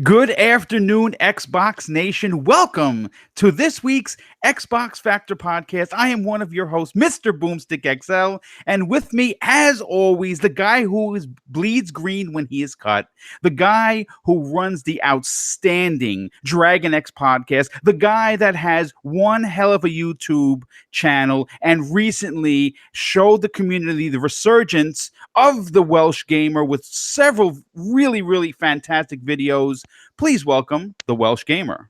Good afternoon, Xbox Nation. Welcome to this week's Xbox Factor podcast. I am one of your hosts, MrBooMStickXL, and with me, as always, the guy who bleeds green when he is cut, the guy who runs the outstanding Dragon X podcast, the guy that has one hell of a YouTube channel and recently showed the community the resurgence of the Welsh gamer with several really fantastic videos. Please welcome the Welsh gamer.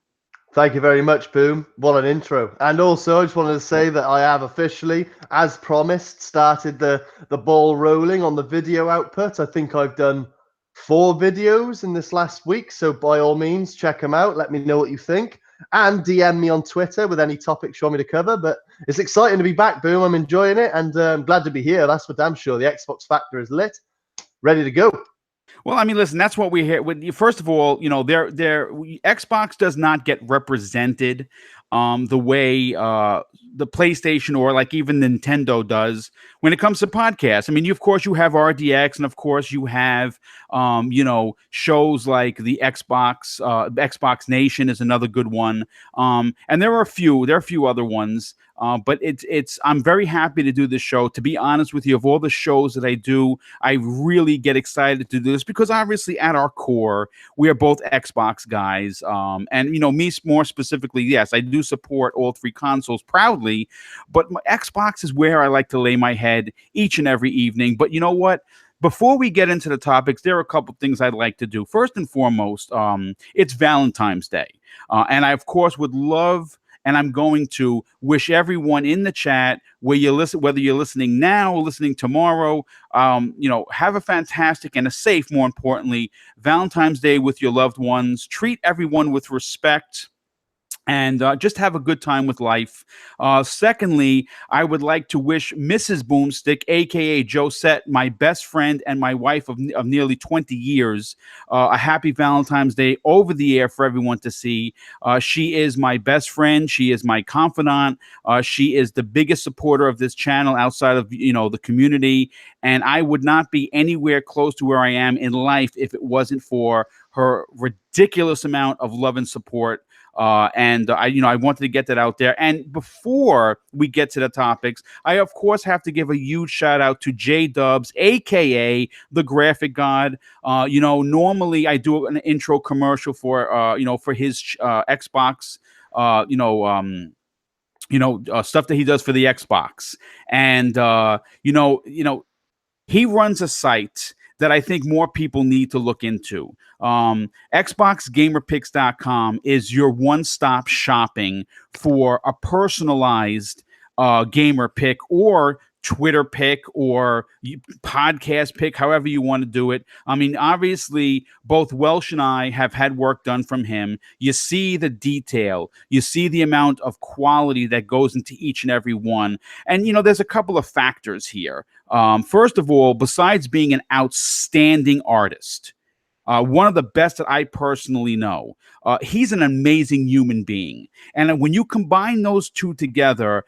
Thank you very much, Boom. What an intro. And also, I just wanted to say that I have officially, as promised, started the ball rolling on the video output. I think I've done 4 videos in this last week. So by all means, check them out. Let me know what you think. And DM me on Twitter with any topics you want me to cover. But it's exciting to be back, Boom. I'm enjoying it. And I'm glad to be here. That's for damn sure. The Xbox Factor is lit. Ready to go. Well, I mean, listen, that's what we're here. First of all, you know, Xbox does not get represented the way the PlayStation or like even Nintendo does when it comes to podcasts. I mean, of course, you have RDX, and of course, you have shows like the Xbox Nation is another good one, and there are a few other ones. But I'm very happy to do this show. To be honest with you, of all the shows that I do, I really get excited to do this because obviously at our core, we are both Xbox guys. And me more specifically, yes, I do support all 3 consoles proudly, but Xbox is where I like to lay my head each and every evening. But you know what? Before we get into the topics, there are a couple things I'd like to do. First and foremost, it's Valentine's Day. And I, of course, would love and I'm going to wish everyone in the chat whether you're listening now or listening tomorrow, have a fantastic and a safe, more importantly, Valentine's Day with your loved ones. Treat everyone with respect. And just have a good time with life. Secondly, I would like to wish Mrs. BoomStick, a.k.a. Josette, my best friend and my wife of nearly 20 years, a happy Valentine's Day over the air for everyone to see. She is my best friend. She is my confidant. She is the biggest supporter of this channel outside of, the community. And I would not be anywhere close to where I am in life if it wasn't for her ridiculous amount of love and support. I wanted to get that out there. And before we get to the topics, I of course have to give a huge shout out to J Dubs, aka the Graphic God. Normally I do an intro commercial for for his Xbox, stuff that he does for the Xbox, and he runs a site that I think more people need to look into. XboxGamerPicks.com is your one-stop shopping for a personalized gamer pick or Twitter pick or podcast pick, however you want to do it. I mean, obviously, both Welsh and I have had work done from him. You see the detail. You see the amount of quality that goes into each and every one. And, there's a couple of factors here. First of all, besides being an outstanding artist, one of the best that I personally know. He's an amazing human being. And when you combine those two together,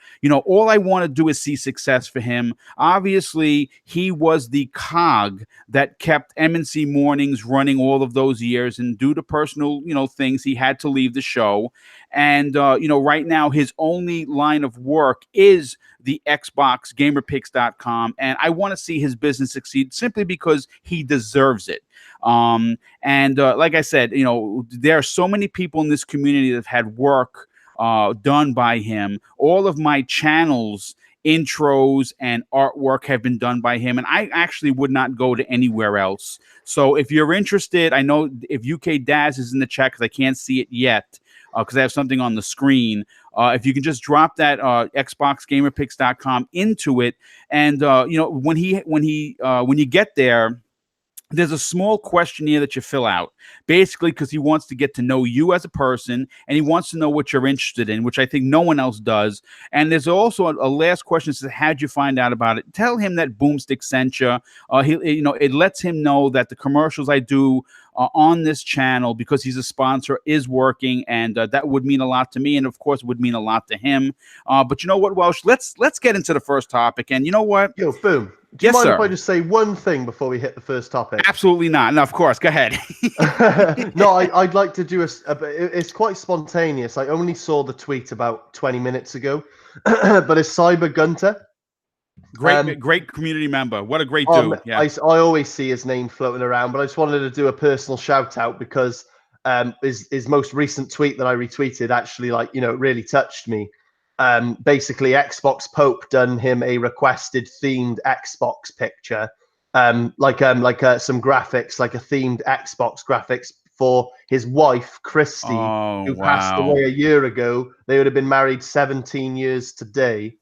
all I want to do is see success for him. Obviously, he was the cog that kept M&C Mornings running all of those years. And due to personal, things, he had to leave the show. And, right now, his only line of work is the XboxGamerPicks.com. And I want to see his business succeed simply because he deserves it. Like I said, there are so many people in this community that have had work done by him. All of my channels, intros, and artwork have been done by him, and I actually would not go to anywhere else. So if you're interested, I know if UK Daz is in the chat because I can't see it yet because I have something on the screen. If you can just drop that XboxGamerPicks.com into it, and when you get there, there's a small questionnaire that you fill out, basically because he wants to get to know you as a person and he wants to know what you're interested in, which I think no one else does. And there's also a last question that says, how'd you find out about it? Tell him that BoomStick sent you. It lets him know that the commercials I do on this channel, because he's a sponsor, is working, and that would mean a lot to me, and of course would mean a lot to him. But you know what, Welsh? Let's get into the first topic. And you know what? Yo, Boom. Do you Yes, mind if sir. I just say one thing before we hit the first topic? Absolutely not. No, of course. Go ahead. No, I'd like to do it's quite spontaneous. I only saw the tweet about 20 minutes ago, but it's Cyber Gunter. Great community member. What a great dude. Yeah. I always see his name floating around, but I just wanted to do a personal shout out because his most recent tweet that I retweeted actually, like, really touched me. Basically, Xbox Pope done him a requested themed Xbox picture, some graphics, like a themed Xbox graphics for his wife Christy, Oh, who passed wow. away a year ago. They would have been married 17 years today.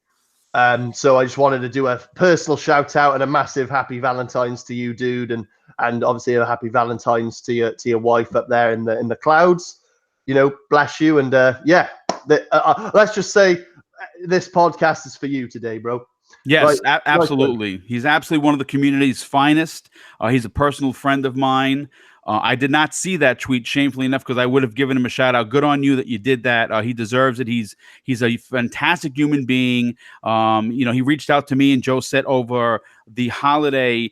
So I just wanted to do a personal shout out and a massive happy Valentine's to you, dude, and obviously a happy Valentine's to your wife up there in the clouds. Bless you, and let's just say this podcast is for you today, bro. Yes, Right, absolutely. He's absolutely one of the community's finest. He's a personal friend of mine. I did not see that tweet, shamefully enough, because I would have given him a shout out. Good on you that you did that. He deserves it. He's a fantastic human being. He reached out to me and Joe said over the holiday,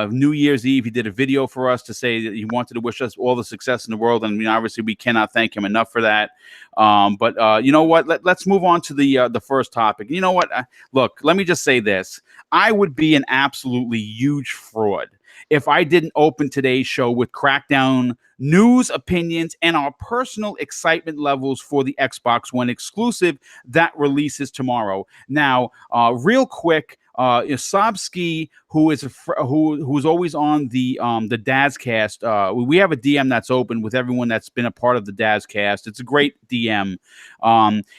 New Year's Eve, he did a video for us to say that he wanted to wish us all the success in the world. And obviously we cannot thank him enough for that. But you know what? Let's move on to the first topic. You know what? Look, let me just say this. I would be an absolutely huge fraud if I didn't open today's show with Crackdown news, opinions, and our personal excitement levels for the Xbox One exclusive that releases tomorrow. Now, real quick, Sobski, who's always on the Dazcast. We have a DM that's open with everyone that's been a part of the Dazcast. It's a great DM.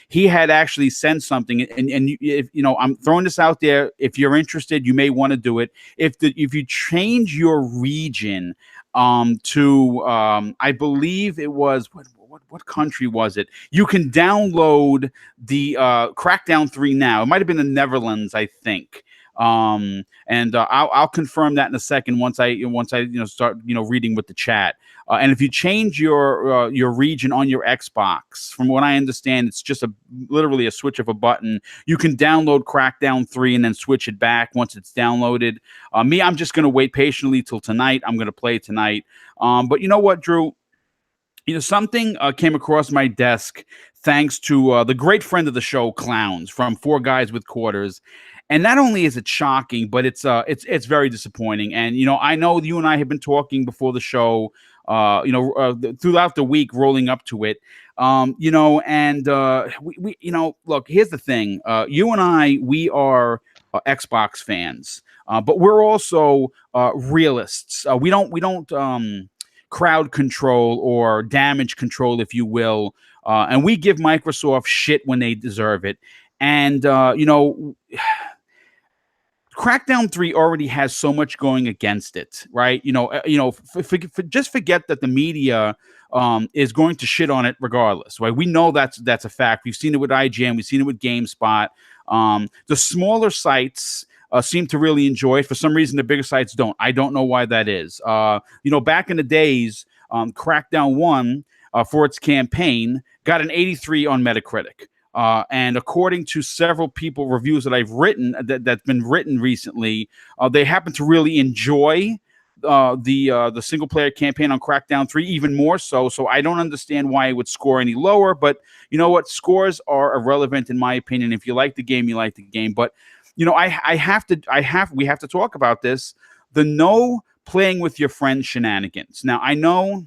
He had actually sent something, and if I'm throwing this out there. If you're interested, you may want to do it. If you change your region to I believe it was what country was it? You can download the Crackdown 3 now. It might have been the Netherlands, I think. And I'll confirm that in a second once I start reading with the chat. And if you change your region on your Xbox, from what I understand, it's just literally a switch of a button. You can download Crackdown 3 and then switch it back once it's downloaded. I'm just going to wait patiently till tonight. I'm going to play tonight. But you know what, Drew? Something came across my desk thanks to the great friend of the show, Clowns, from Four Guys with Quarters. And not only is it shocking, but it's very disappointing. And I know you and I have been talking before the show, throughout the week, rolling up to it. We look. Here's the thing. You and I, we are Xbox fans, but we're also realists. We don't crowd control or damage control, if you will, and we give Microsoft shit when they deserve it. And Crackdown 3 already has so much going against it, right? Just forget that the media is going to shit on it regardless, right? We know that's a fact. We've seen it with IGN, we've seen it with GameSpot. The smaller sites seem to really enjoy it. For some reason, the bigger sites don't. I don't know why that is. Back in the days, Crackdown 1 for its campaign got an 83 on Metacritic. And according to several people, reviews that I've written that's been written recently, they happen to really enjoy the single player campaign on Crackdown 3 even more so. So I don't understand why it would score any lower. But you know what? Scores are irrelevant in my opinion. If you like the game, you like the game. But we have to talk about this. The no playing with your friends shenanigans. Now I know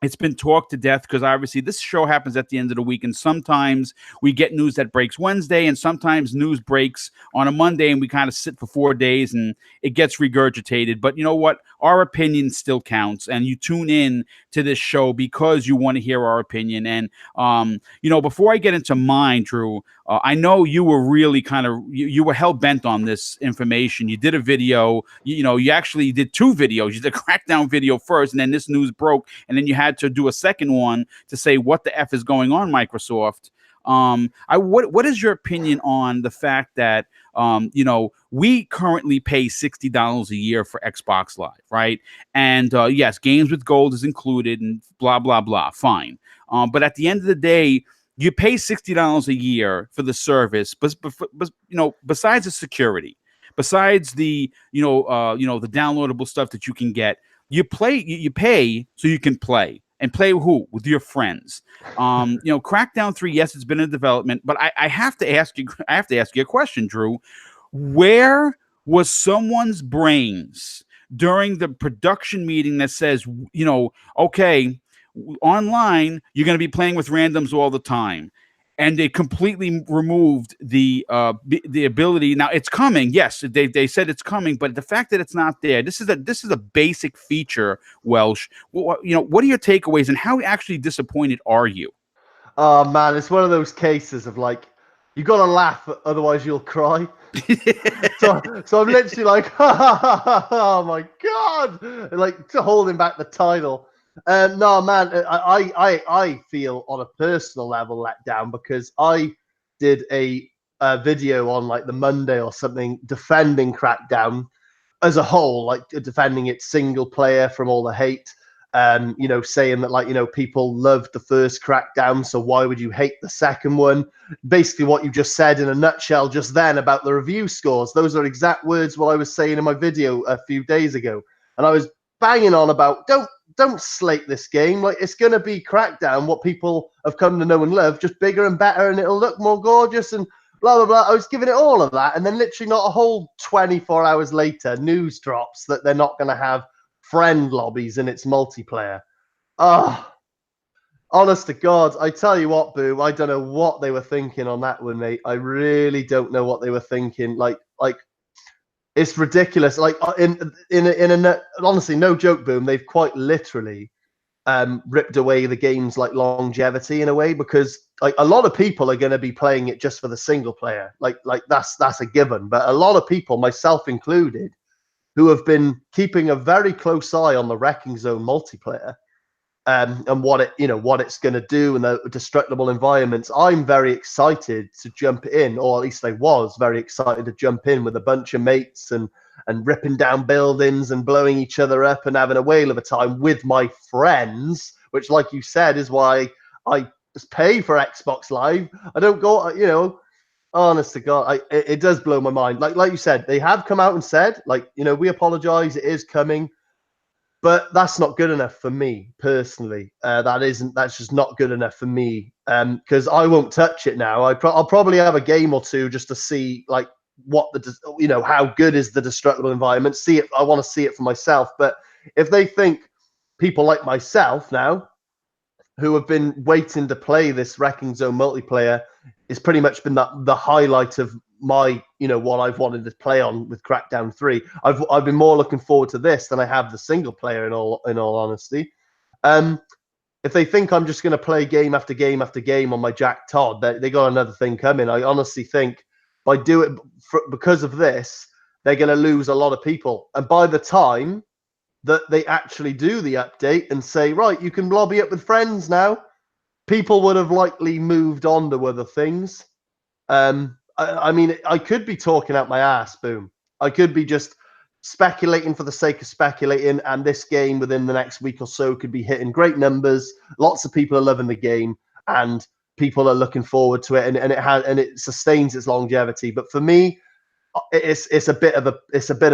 it's been talked to death because obviously this show happens at the end of the week, and sometimes we get news that breaks Wednesday, and sometimes news breaks on a Monday, and we kind of sit for 4 days and it gets regurgitated. But you know what? Our opinion still counts, and you tune in to this show because you want to hear our opinion. And before I get into mine, Drew, I know you were really you were hell bent on this information. You did a video. You actually did two videos. You did a Crackdown video first, and then this news broke, and then you had to do a second one to say what the F is going on, Microsoft. What is your opinion on the fact that we currently pay $60 a year for Xbox Live, right? And yes, games with gold is included and blah blah blah. Fine, but at the end of the day, you pay $60 a year for the service, but besides the security, besides the the downloadable stuff that you can get, you pay so you can play. And play who? With your friends. Crackdown 3, yes, it's been in development, but I have to ask you a question, Drew. Where was someone's brains during the production meeting that says, okay, online you're going to be playing with randoms all the time, and they completely removed the ability. Now it's coming. Yes, they said it's coming, but the fact that it's not there, this is a basic feature. Welsh, what are your takeaways, and how actually disappointed are you? Oh man, it's one of those cases of like, you gotta laugh, otherwise you'll cry. So I'm literally like, ha, ha, ha, ha, oh my god, like holding back the title. No man, I feel on a personal level let down because I did a video on like the Monday or something defending Crackdown as a whole, like defending its single player from all the hate. Saying that like, people loved the first Crackdown, so why would you hate the second one? Basically what you just said in a nutshell just then about the review scores. Those are exact words what I was saying in my video a few days ago. And I was banging on about don't slate this game. Like, it's gonna be Crackdown, what people have come to know and love, just bigger and better, and it'll look more gorgeous and blah blah blah. I was giving it all of that, and then literally not a whole 24 hours later, news drops that they're not gonna have friend lobbies in its multiplayer. Oh, honest to God, I tell you what, Boom, I don't know what they were thinking on that one, mate. I really don't know what they were thinking. Like it's ridiculous. Like honestly, no joke, Boom. They've quite literally ripped away the game's like longevity in a way, because like a lot of people are going to be playing it just for the single player. Like that's a given. But a lot of people, myself included, who have been keeping a very close eye on the Wrecking Zone multiplayer, and what it's going to do and the destructible environments. I'm very excited to jump in, or at least I was very excited to jump in with a bunch of mates and ripping down buildings and blowing each other up and having a whale of a time with my friends, which, like you said, is why I just pay for Xbox Live. I don't go, honest to God, it does blow my mind. Like you said, they have come out and said, like, we apologize, it is coming, but that's not good enough for me personally. That's just not good enough for me, because I won't touch it now. I'll probably have a game or two just to see like what how good is the destructible environment. See it. I want to see it for myself. But if they think people like myself now, who have been waiting to play this Wrecking Zone multiplayer, it's pretty much been the highlight of my, what I've wanted to play on with Crackdown 3. I've been more looking forward to this than I have the single player, in all honesty. If they think I'm just going to play game after game after game on my Jack Todd, they got another thing coming. I honestly think because of this, they're going to lose a lot of people. And by the time that they actually do the update and say, right, you can lobby up with friends now, people would have likely moved on to other things. I mean, I could be talking out my ass, Boom. I could be just speculating for the sake of speculating, and this game within the next week or so could be hitting great numbers. Lots of people are loving the game, and people are looking forward to it, and it sustains its longevity. But for me, it's a bit of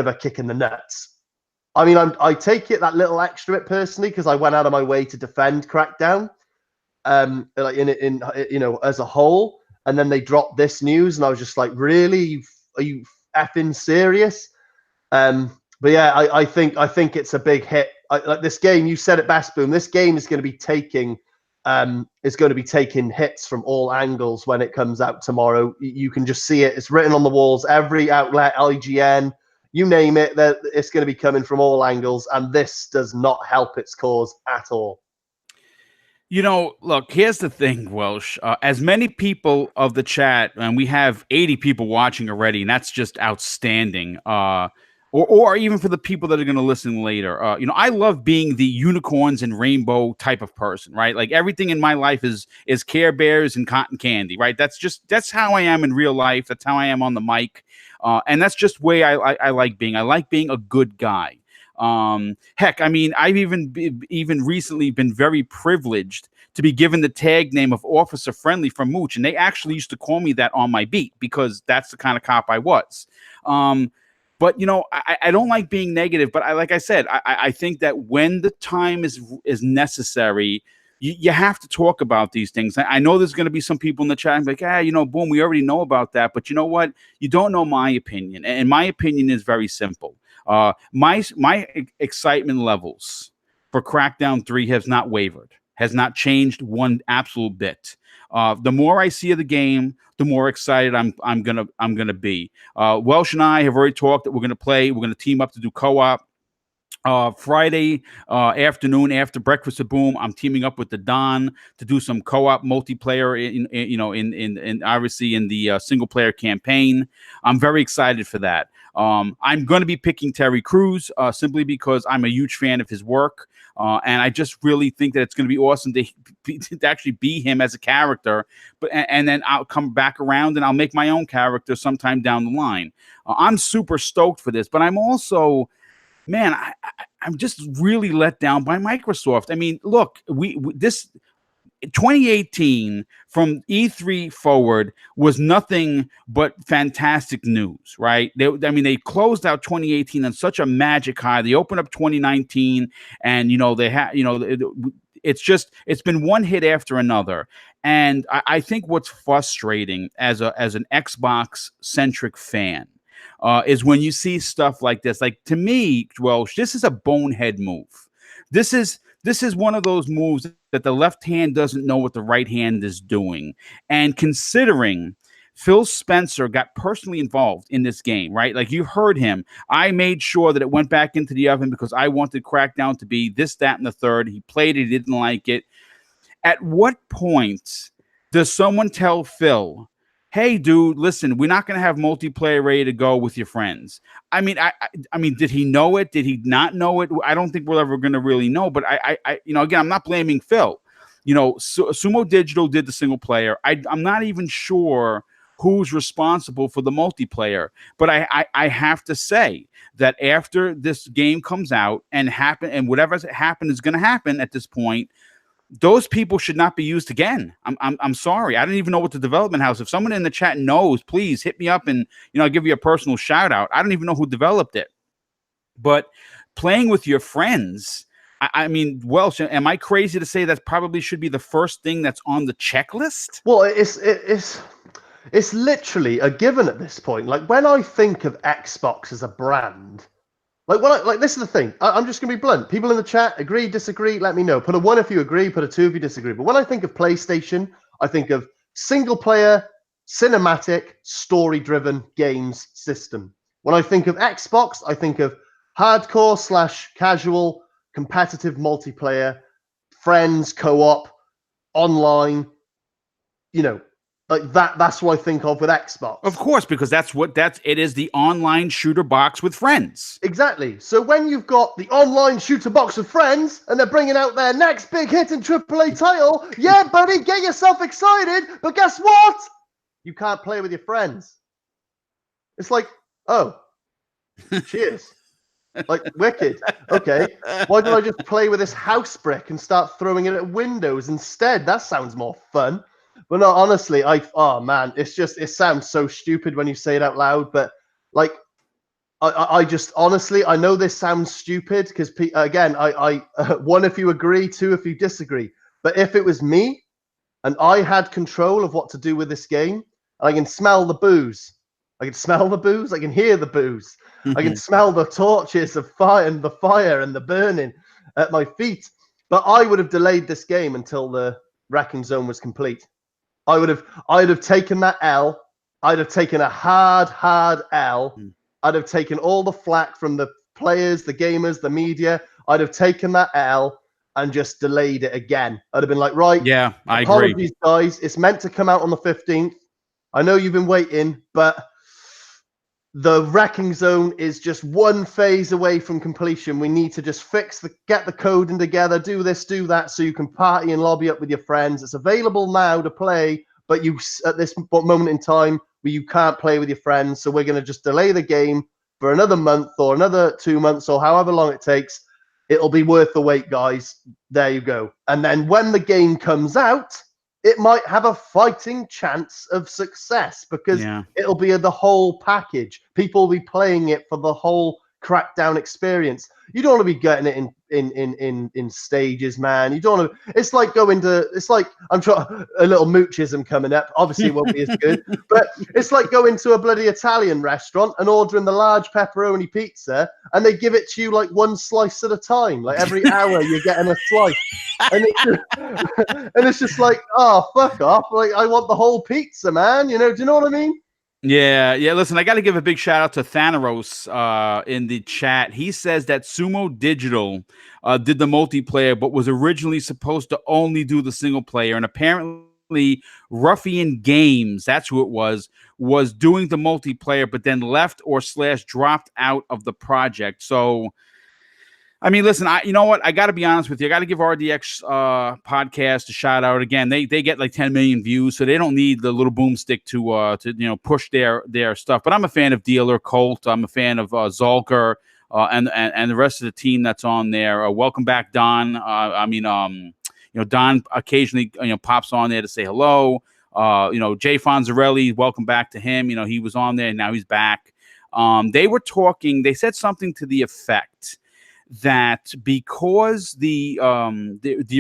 a kick in the nuts. I mean, I take it that little extra bit personally, because I went out of my way to defend Crackdown, like in as a whole, and then they dropped this news, and I was just like, really, are you effing serious? But yeah, I think it's a big hit. Like this game, you said it best, Boom. This game is going to be taking hits from all angles when it comes out tomorrow. You can just see it. It's written on the walls. Every outlet, IGN, you name it, that it's going to be coming from all angles, and this does not help its cause at all. Look, here's the thing, Welsh. As many people of the chat, and we have 80 people watching already, and that's just outstanding. Or even for the people that are going to listen later. I love being the unicorns and rainbow type of person, right? Like everything in my life is Care Bears and cotton candy, right? That's how I am in real life. That's how I am on the mic. And that's just the way I like being. I like being a good guy. Heck, I mean, I've even recently been very privileged to be given the tag name of Officer Friendly from Mooch, and they actually used to call me that on my beat because that's the kind of cop I was. But I don't like being negative. But like I said, I think that when the time is necessary, you have to talk about these things. I know there's going to be some people in the chat like, Boom, we already know about that. But you know what? You don't know my opinion, and my opinion is very simple. My excitement levels for Crackdown 3 has not wavered, has not changed one absolute bit. The more I see of the game, the more excited I'm gonna be. Welsh and I have already talked that we're gonna play. We're gonna team up to do co-op. Friday afternoon after breakfast at Boom, I'm teaming up with the Don to do some co-op multiplayer in obviously in the single player campaign. I'm very excited for that. I'm going to be picking Terry Crews simply because I'm a huge fan of his work. And I just really think that it's going to be awesome to actually be him as a character. But and then I'll come back around and I'll make my own character sometime down the line. I'm super stoked for this, but I'm also, man, I'm just really let down by Microsoft. I mean, look, this 2018 from E3 forward was nothing but fantastic news, right? They closed out 2018 on such a magic high. They opened up 2019, and they had, it's been one hit after another. And I think what's frustrating as an Xbox centric fan is when you see stuff like this. Like, to me, Welsh, this is a bonehead move. This is one of those moves that the left hand doesn't know what the right hand is doing. And considering Phil Spencer got personally involved in this game, right? Like, you heard him. I made sure that it went back into the oven because I wanted Crackdown to be this, that, and the third. He played it. He didn't like it. At what point does someone tell Phil, hey, dude, listen, we're not going to have multiplayer ready to go with your friends? I mean, I mean, did he know it? Did he not know it? I don't think we're ever going to really know. But again, I'm not blaming Phil. Sumo Digital did the single player. I'm not even sure who's responsible for the multiplayer. But I have to say that after this game comes out and whatever's happened is going to happen at this point, those people should not be used again. I'm sorry. I don't even know what the development house. If someone in the chat knows, please hit me up and I'll give you a personal shout out. I don't even know who developed it. But playing with your friends, I mean, Welsh, am I crazy to say that probably should be the first thing that's on the checklist? Well, it's literally a given at this point. Like, when I think of Xbox as a brand, this is the thing. I'm just going to be blunt. People in the chat, agree, disagree, let me know. Put a 1 if you agree, put a 2 if you disagree. But when I think of PlayStation, I think of single player, cinematic, story-driven games system. When I think of Xbox, I think of hardcore/casual, competitive multiplayer, friends, co-op, online, like that's what I think of with Xbox. Of course, because it is the online shooter box with friends. Exactly. So when you've got the online shooter box with friends and they're bringing out their next big hit and AAA title, yeah, buddy, get yourself excited. But guess what? You can't play with your friends. It's like, oh, cheers. Like, wicked. Okay. Why don't I just play with this house brick and start throwing it at windows instead? That sounds more fun. But no, honestly, oh man, it sounds so stupid when you say it out loud. But like, I just honestly, I know this sounds stupid because again, I 1 if you agree, 2 if you disagree. But if it was me and I had control of what to do with this game, and I can smell the booze, I can smell the booze, I can hear the booze, I can smell the torches of fire and the burning at my feet. But I would have delayed this game until the wrecking zone was complete. I'd have taken that L. I'd have taken a hard L. I'd have taken all the flack from the players, the gamers, the media. I'd have taken that L and just delayed it again. I'd have been like, right, yeah, I apologies, agree, guys. It's meant to come out on the 15th. I know you've been waiting, but the wrecking zone is just one phase away from completion. We need to just get the coding together, do this, do that, so you can party and lobby up with your friends. It's available now to play, but at this moment in time, you can't play with your friends. So we're going to just delay the game for another month or another 2 months or however long it takes. It'll be worth the wait, guys. There you go. And then when the game comes out, it might have a fighting chance of success because Yeah. it'll be the whole package. People will be playing it for the whole Crackdown experience. You don't want to be getting it in stages, man. You don't want to. It's like going to. It's like I'm trying a little moochism coming up. Obviously, it won't be as good, but it's like going to a bloody Italian restaurant and ordering the large pepperoni pizza, and they give it to you like one slice at a time. Like every hour, you're getting a slice. And it's just like, oh, fuck off. Like, I want the whole pizza, man. You know, do you know what I mean? Yeah, yeah. Listen, I got to give a big shout out to Thanaros in the chat. He says that Sumo Digital did the multiplayer, but was originally supposed to only do the single player, and apparently Ruffian Games, that's who it was doing the multiplayer, but then left or slash dropped out of the project. So I mean, listen, you know what? I got to be honest with you. I got to give RDX podcast a shout out again. They get like 10 million views, so they don't need the little boomstick to push their stuff. But I'm a fan of Dealer, Colt. I'm a fan of Zolker and the rest of the team that's on there. Welcome back, Don. Don occasionally pops on there to say hello. Jay Fonzarelli, welcome back to him. He was on there and now he's back. They were talking. They said something to the effect that because the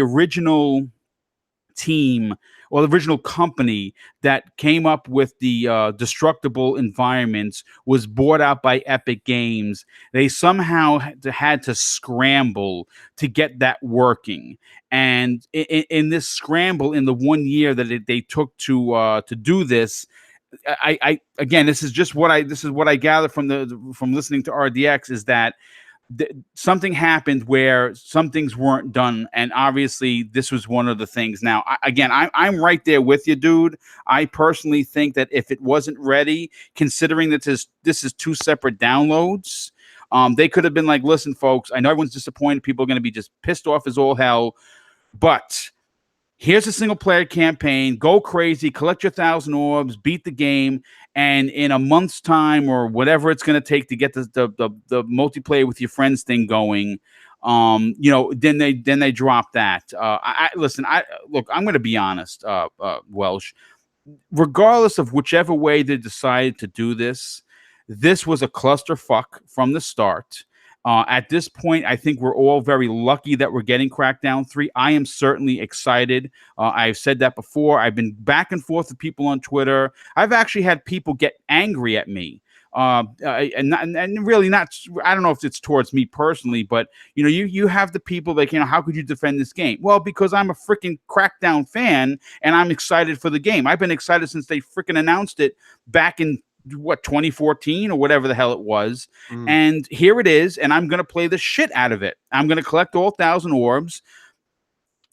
original team or the original company that came up with the destructible environments was bought out by Epic Games, they somehow had to scramble to get that working. And in this scramble, in the 1 year that they took to do this, I again, this is what I gather from listening to RDX is that something happened where some things weren't done, and obviously this was one of the things. Now, I'm right there with you, dude. I personally think that if it wasn't ready, considering that this is two separate downloads, they could have been like, listen, folks, I know everyone's disappointed. People are going to be just pissed off as all hell, but here's a single player campaign. Go crazy, collect your 1,000 orbs, beat the game, and in a month's time or whatever it's going to take to get the multiplayer with your friends thing going, then they drop that. Listen. Look. I'm going to be honest, Welsh. Regardless of whichever way they decided to do this, this was a clusterfuck from the start. At this point, I think we're all very lucky that we're getting Crackdown 3. I am certainly excited. I've said that before. I've been back and forth with people on Twitter. I've actually had people get angry at me. And really not, I don't know if it's towards me personally, but you have the people like, how could you defend this game? Well, because I'm a freaking Crackdown fan and I'm excited for the game. I've been excited since they freaking announced it back in 2014 or whatever the hell it was. And here it is, and I'm going to play the shit out of it. I'm going to collect all 1,000 orbs.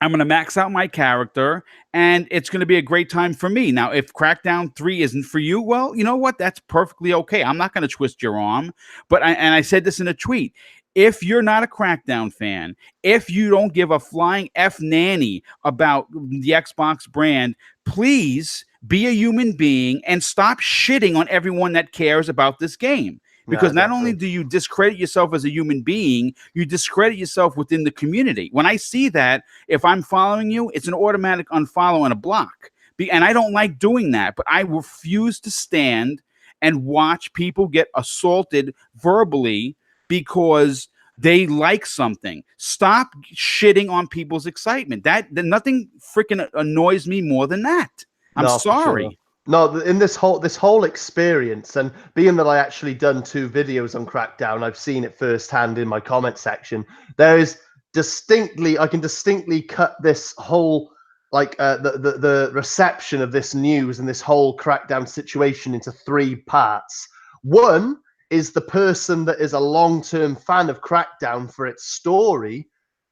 I'm going to max out my character, and it's going to be a great time for me. Now, if Crackdown 3 isn't for you, well, you know what? That's perfectly okay. I'm not going to twist your arm. But I said this in a tweet. If you're not a Crackdown fan, if you don't give a flying F nanny about the Xbox brand, please be a human being and stop shitting on everyone that cares about this game. Because not only do you discredit yourself as a human being, you discredit yourself within the community. When I see that, if I'm following you, it's an automatic unfollow and a block. And I don't like doing that, but I refuse to stand and watch people get assaulted verbally because they like something. Stop shitting on people's excitement. That nothing freaking annoys me more than that. I'm sorry. Sure. No, in this whole experience, and being that I actually done 2 videos on Crackdown, I've seen it firsthand in my comment section. There is I can distinctly cut this whole the reception of this news and this whole Crackdown situation into 3 parts. One is the person that is a long-term fan of Crackdown for its story,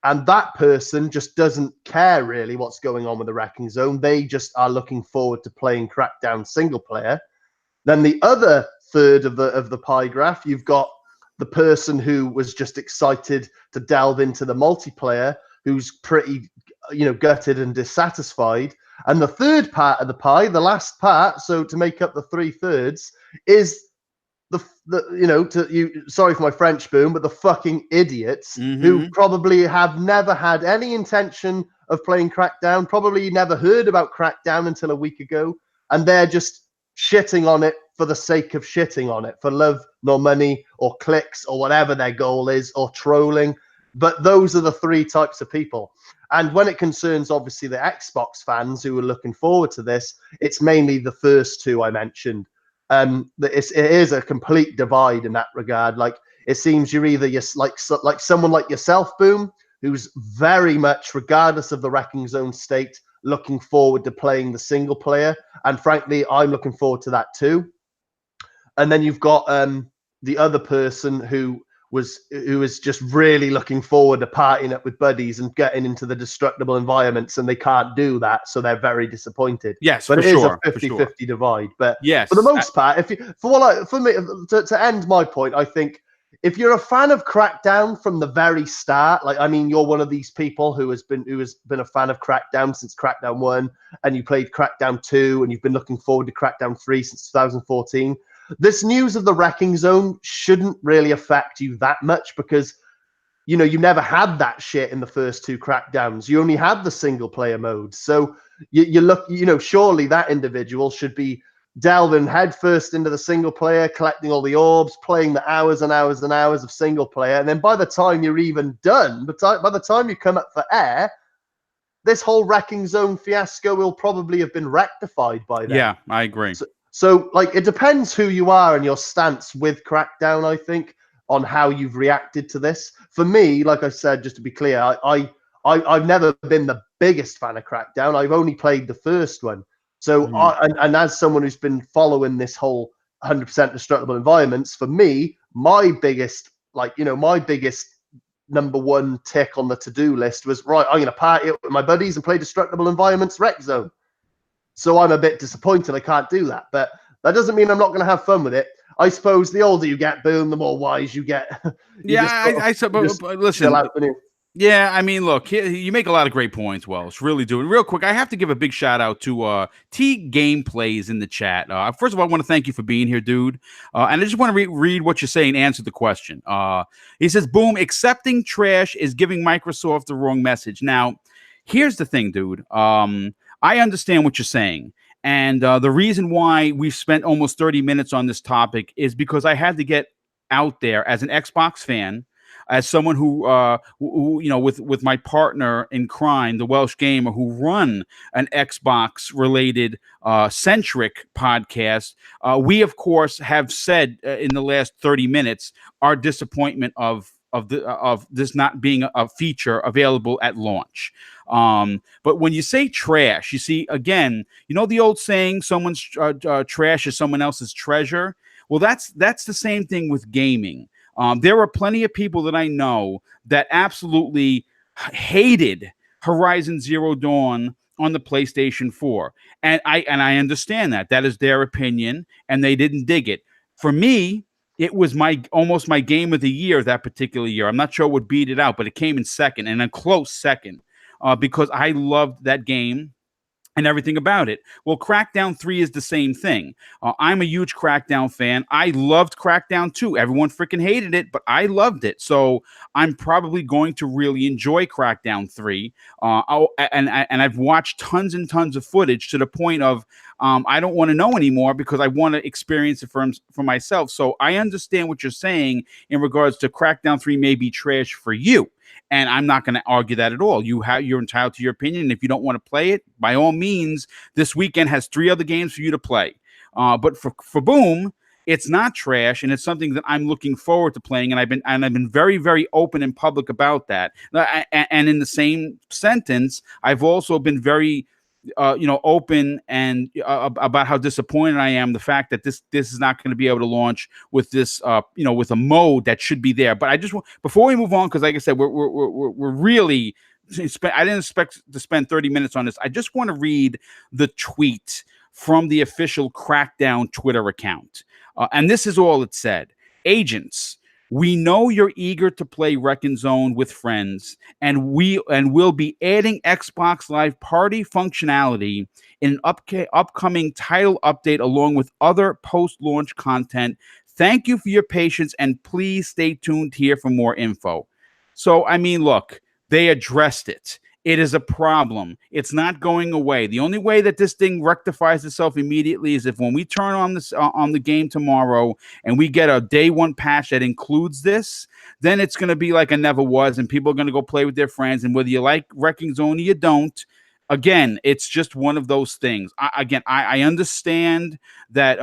and that person just doesn't care really what's going on with the Wrecking Zone. They just are looking forward to playing Crackdown single player. Then the other third of the pie graph, you've got the person who was just excited to delve into the multiplayer, who's pretty, gutted and dissatisfied. And the third part of the pie, the last part, so to make up the 3/3, is sorry for my French, Boom, but the fucking idiots who probably have never had any intention of playing Crackdown, probably never heard about Crackdown until a week ago, and they're just shitting on it for the sake of shitting on it, for love nor money or clicks or whatever their goal is, or trolling. But those are the three types of people. And when it concerns, obviously, the Xbox fans who are looking forward to this, it's mainly the first two I mentioned. It is a complete divide in that regard. Like, it seems you're either like someone like yourself, Boom, who's very much, regardless of the Wrecking Zone state, looking forward to playing the single player. And frankly, I'm looking forward to that too. And then you've got the other person who is just really looking forward to partying up with buddies and getting into the destructible environments, and they can't do that, so they're very disappointed. Yes, but it is a 50-50 divide. But yes, for the most part, to end my point, I think if you're a fan of Crackdown from the very start, like, I mean, you're one of these people who has been a fan of Crackdown since Crackdown 1, and you played Crackdown 2, and you've been looking forward to Crackdown 3 since 2014. This news of the Wrecking Zone shouldn't really affect you that much, because you never had that shit in the first two Crackdowns. You only had the single player mode. So you look, surely that individual should be delving headfirst into the single player, collecting all the orbs, playing the hours and hours and hours of single player. And then by the time you're even done, by the time you come up for air, this whole Wrecking Zone fiasco will probably have been rectified by then. Yeah, I agree. So, like, it depends who you are and your stance with Crackdown, I think, on how you've reacted to this. For me, like I said, just to be clear, I've never been the biggest fan of Crackdown. I've only played the first one. So, and as someone who's been following this whole 100% destructible environments, for me, my biggest number one tick on the to-do list was, right, I'm going to party up with my buddies and play destructible environments Wreck Zone. So I'm a bit disappointed I can't do that. But that doesn't mean I'm not going to have fun with it. I suppose the older you get, Boom, the more wise you get. I suppose. Listen, yeah, I mean, look, you make a lot of great points, Welsh. Really do. And real quick, I have to give a big shout out to T Gameplays in the chat. First of all, I want to thank you for being here, dude. And I just want to read what you're saying, answer the question. He says, Boom, accepting trash is giving Microsoft the wrong message. Now, here's the thing, dude. I understand what you're saying. And the reason why we've spent almost 30 minutes on this topic is because I had to get out there as an Xbox fan, as someone who with my partner in crime, the Welsh Gamer, who run an Xbox related centric podcast. We, of course, have said in the last 30 minutes our disappointment of this not being a feature available at launch. But when you say trash, you see, again, the old saying, someone's trash is someone else's treasure. Well, that's the same thing with gaming. There are plenty of people that I know that absolutely hated Horizon Zero Dawn on the PlayStation 4. And I understand that. That is their opinion, and they didn't dig it. For me, it was almost my game of the year that particular year. I'm not sure what beat it out, but it came in second, and a close second, because I loved that game and everything about it. Well, Crackdown 3 is the same thing. I'm a huge Crackdown fan. I loved Crackdown 2. Everyone freaking hated it, but I loved it. So I'm probably going to really enjoy Crackdown 3. And I've watched tons and tons of footage to the point of I don't want to know anymore because I want to experience it for myself. So I understand what you're saying in regards to Crackdown 3 may be trash for you. And I'm not going to argue that at all. You're entitled to your opinion. And if you don't want to play it, by all means, this weekend has 3 other games for you to play. But for Boom, it's not trash, and it's something that I'm looking forward to playing. And I've been very, very open and public about that. And in the same sentence, I've also been very open and about how disappointed I am the fact that this is not going to be able to launch with this with a mode that should be there. But I just want, before we move on, because like I said, we're really I didn't expect to spend 30 minutes on this. I just want to read the tweet from the official Crackdown Twitter account, and this is all it said. Agents, we know you're eager to play Wrecking Zone with friends, and we'll be adding Xbox Live Party functionality in an upcoming title update along with other post-launch content Thank you for your patience, and please stay tuned here for more info. So, I mean, look, they addressed it. It is a problem. It's not going away. The only way that this thing rectifies itself immediately is if when we turn on this on the game tomorrow and we get a day one patch that includes this, then it's going to be like it never was, and people are going to go play with their friends. And whether you like Wrecking Zone or you don't, again, it's just one of those things. I understand that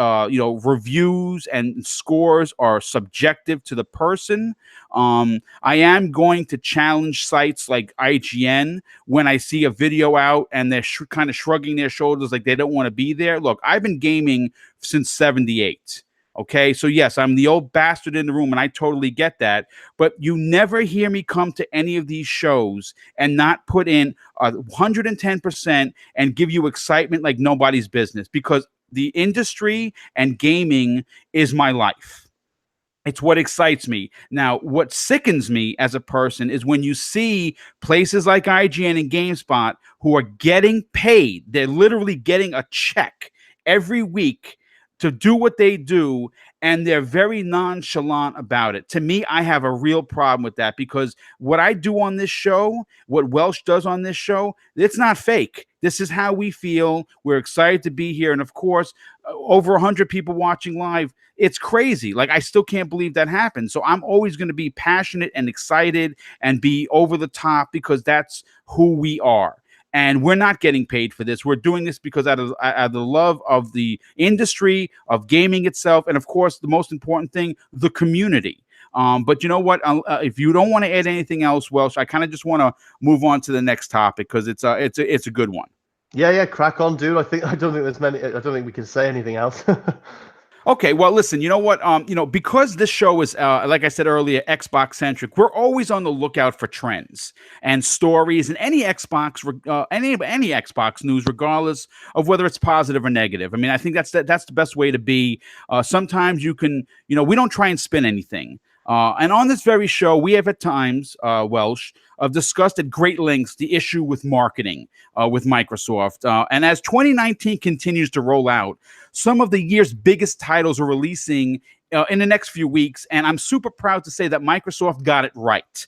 reviews and scores are subjective to the person. I am going to challenge sites like IGN when I see a video out and they're kind of shrugging their shoulders like they don't want to be there. Look, I've been gaming since '78. Okay, so yes, I'm the old bastard in the room, and I totally get that. But you never hear me come to any of these shows and not put in 110% and give you excitement like nobody's business, because the industry and gaming is my life. It's what excites me. Now, what sickens me as a person is when you see places like IGN and GameSpot who are getting paid. They're literally getting a check every week to do what they do, and they're very nonchalant about it. To me, I have a real problem with that, because what I do on this show, what Welsh does on this show, it's not fake. This is how we feel. We're excited to be here. And of course, over 100 people watching live. It's crazy. Like, I still can't believe that happened. So I'm always going to be passionate and excited and be over the top, because that's who we are. And we're not getting paid for this. We're doing this because out of the love of the industry, of gaming itself, and of course, the most important thing, the community. But you know what? If you don't want to add anything else, Welsh, I kind of just want to move on to the next topic, because it's a good one. Yeah, crack on, dude. I don't think there's many. I don't think we can say anything else. Okay, well, listen, you know what? Because this show is, like I said earlier, Xbox centric, we're always on the lookout for trends and stories and any Xbox, any Xbox news, regardless of whether it's positive or negative. I mean, I think that's the best way to be. Sometimes you can, we don't try and spin anything. And on this very show, we have at times, Welsh, discussed at great lengths the issue with marketing with Microsoft. And as 2019 continues to roll out, some of the year's biggest titles are releasing in the next few weeks. And I'm super proud to say that Microsoft got it right.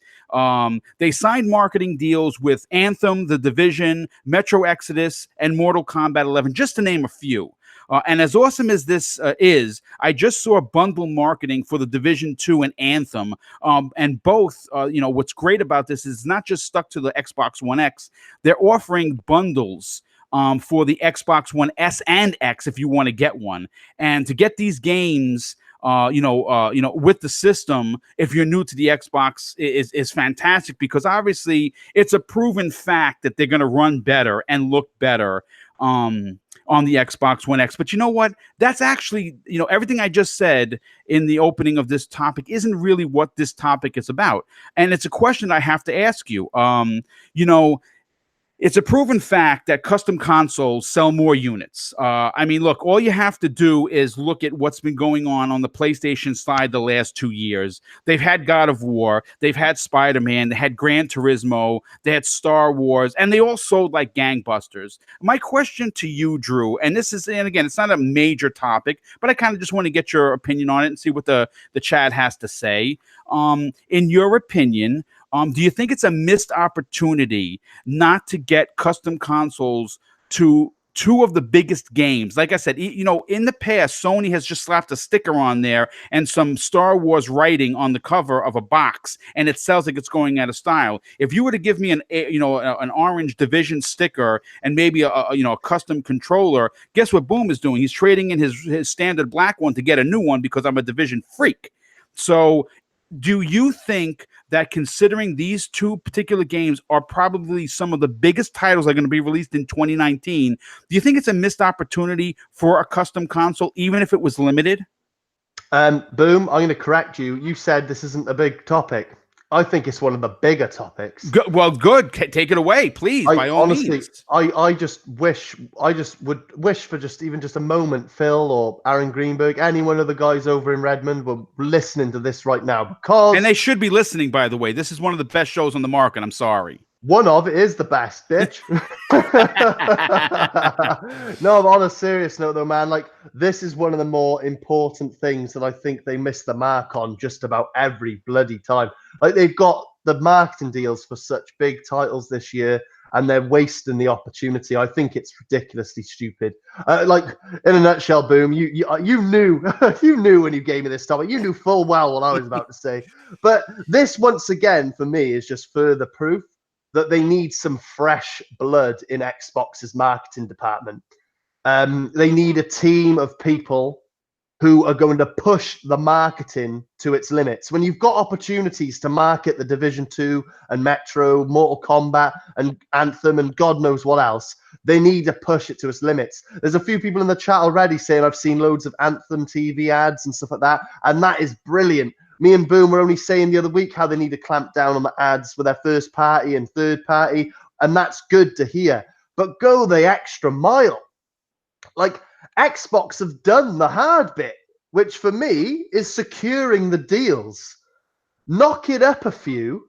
They signed marketing deals with Anthem, The Division, Metro Exodus, and Mortal Kombat 11, just to name a few. And as awesome as this is, I just saw bundle marketing for The Division 2 and Anthem. And both, what's great about this is not just stuck to the Xbox One X. They're offering bundles for the Xbox One S and X if you want to get one. And to get these games, with the system, if you're new to the Xbox, is fantastic, because obviously it's a proven fact that they're going to run better and look better on the Xbox One X. But you know what? That's actually, everything I just said in the opening of this topic isn't really what this topic is about. And it's a question I have to ask you. It's a proven fact that custom consoles sell more units. I mean, look, all you have to do is look at what's been going on the PlayStation side the last 2 years. They've had God of War, they've had Spider-Man, they had Gran Turismo, they had Star Wars, and they all sold like gangbusters. My question to you, Drew, and again, it's not a major topic, but I kind of just want to get your opinion on it and see what the chat has to say. In your opinion, do you think it's a missed opportunity not to get custom consoles to two of the biggest games? Like I said, in the past, Sony has just slapped a sticker on there and some Star Wars writing on the cover of a box, and it sells like it's going out of style. If you were to give me an orange Division sticker and maybe a custom controller, guess what Boom is doing? He's trading in his standard black one to get a new one, because I'm a Division freak. So do you think that, considering these two particular games are probably some of the biggest titles that are going to be released in 2019, do you think it's a missed opportunity for a custom console, even if it was limited? Boom, I'm going to correct you. You said this isn't a big topic. I think it's one of the bigger topics. Good. Take it away, please, by all means. I just would wish for just a moment, Phil or Aaron Greenberg, any one of the guys over in Redmond were listening to this right now, because... And they should be listening, by the way. This is one of the best shows on the market. I'm sorry. One of it is the best, bitch. No, but on a serious note, though, man, like this is one of the more important things that I think they miss the mark on just about every bloody time. Like they've got the marketing deals for such big titles this year, and they're wasting the opportunity. I think it's ridiculously stupid. Like in a nutshell, Boom, you knew you knew when you gave me this topic. You knew full well what I was about to say. But this, once again, for me, is just further proof that they need some fresh blood in Xbox's marketing department. They need a team of people who are going to push the marketing to its limits. When you've got opportunities to market the Division 2 and Metro, Mortal Kombat and Anthem and God knows what else, they need to push it to its limits. There's a few people in the chat already saying I've seen loads of Anthem TV ads and stuff like that, and that is brilliant. Me and Boom were only saying the other week how they need to clamp down on the ads for their first party and third party, and that's good to hear. But go the extra mile. Like, Xbox have done the hard bit, which for me is securing the deals. Knock it up a few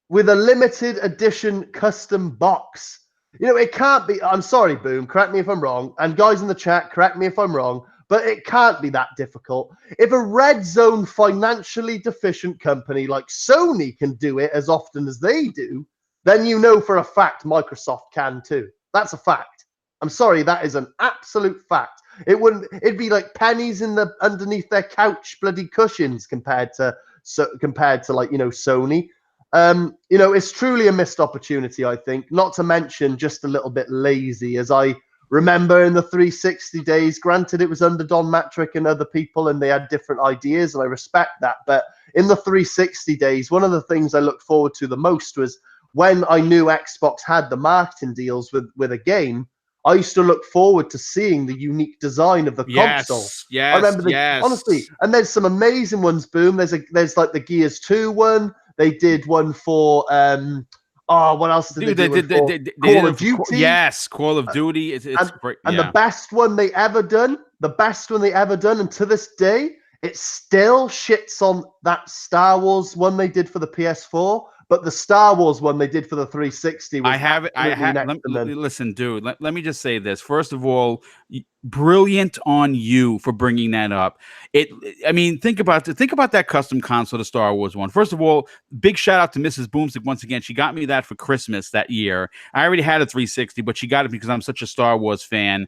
with a limited edition custom box. You know, it can't be. I'm sorry, Boom, correct me if I'm wrong. And guys in the chat, correct me if I'm wrong. But it can't be that difficult. If a red zone financially deficient company like Sony can do it as often as they do, then you know for a fact Microsoft can too. That's a fact. I'm sorry, that is an absolute fact. It'd be like pennies in the underneath their couch bloody cushions compared to like, you know, Sony. You know, it's truly a missed opportunity, I think, not to mention just a little bit lazy, as I remember in the 360 days. Granted, it was under Don Matrick and other people, and they had different ideas, and I respect that. But in the 360 days, one of the things I looked forward to the most was when I knew Xbox had the marketing deals with a game. I used to look forward to seeing the unique design of the console. Yes, I remember honestly, and there's some amazing ones. Boom. There's like the Gears 2 one. They did one for what else did they do? Call of Duty. Yes, Call of Duty. It's great. And the best one they ever done, and to this day, it still shits on that Star Wars one they did for the PS4. But the Star Wars one they did for the 360 was listen, dude, let me just say this. First of all, brilliant on you for bringing that up. I mean, think about that custom console, the Star Wars one. First of all, big shout out to Mrs. BoomStick once again. She got me that for Christmas that year. I already had a 360, but she got it because I'm such a Star Wars fan.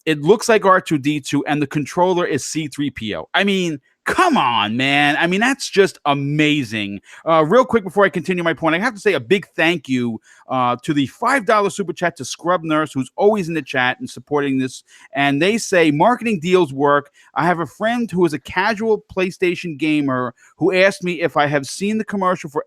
It looks like R2-D2, and the controller is C-3PO. I mean, come on, man. I mean, that's just amazing. Real quick before I continue my point, I have to say a big thank you to the $5 super chat to Scrub Nurse, who's always in the chat and supporting this. And they say, marketing deals work. I have a friend who is a casual PlayStation gamer who asked me if I have seen the commercial for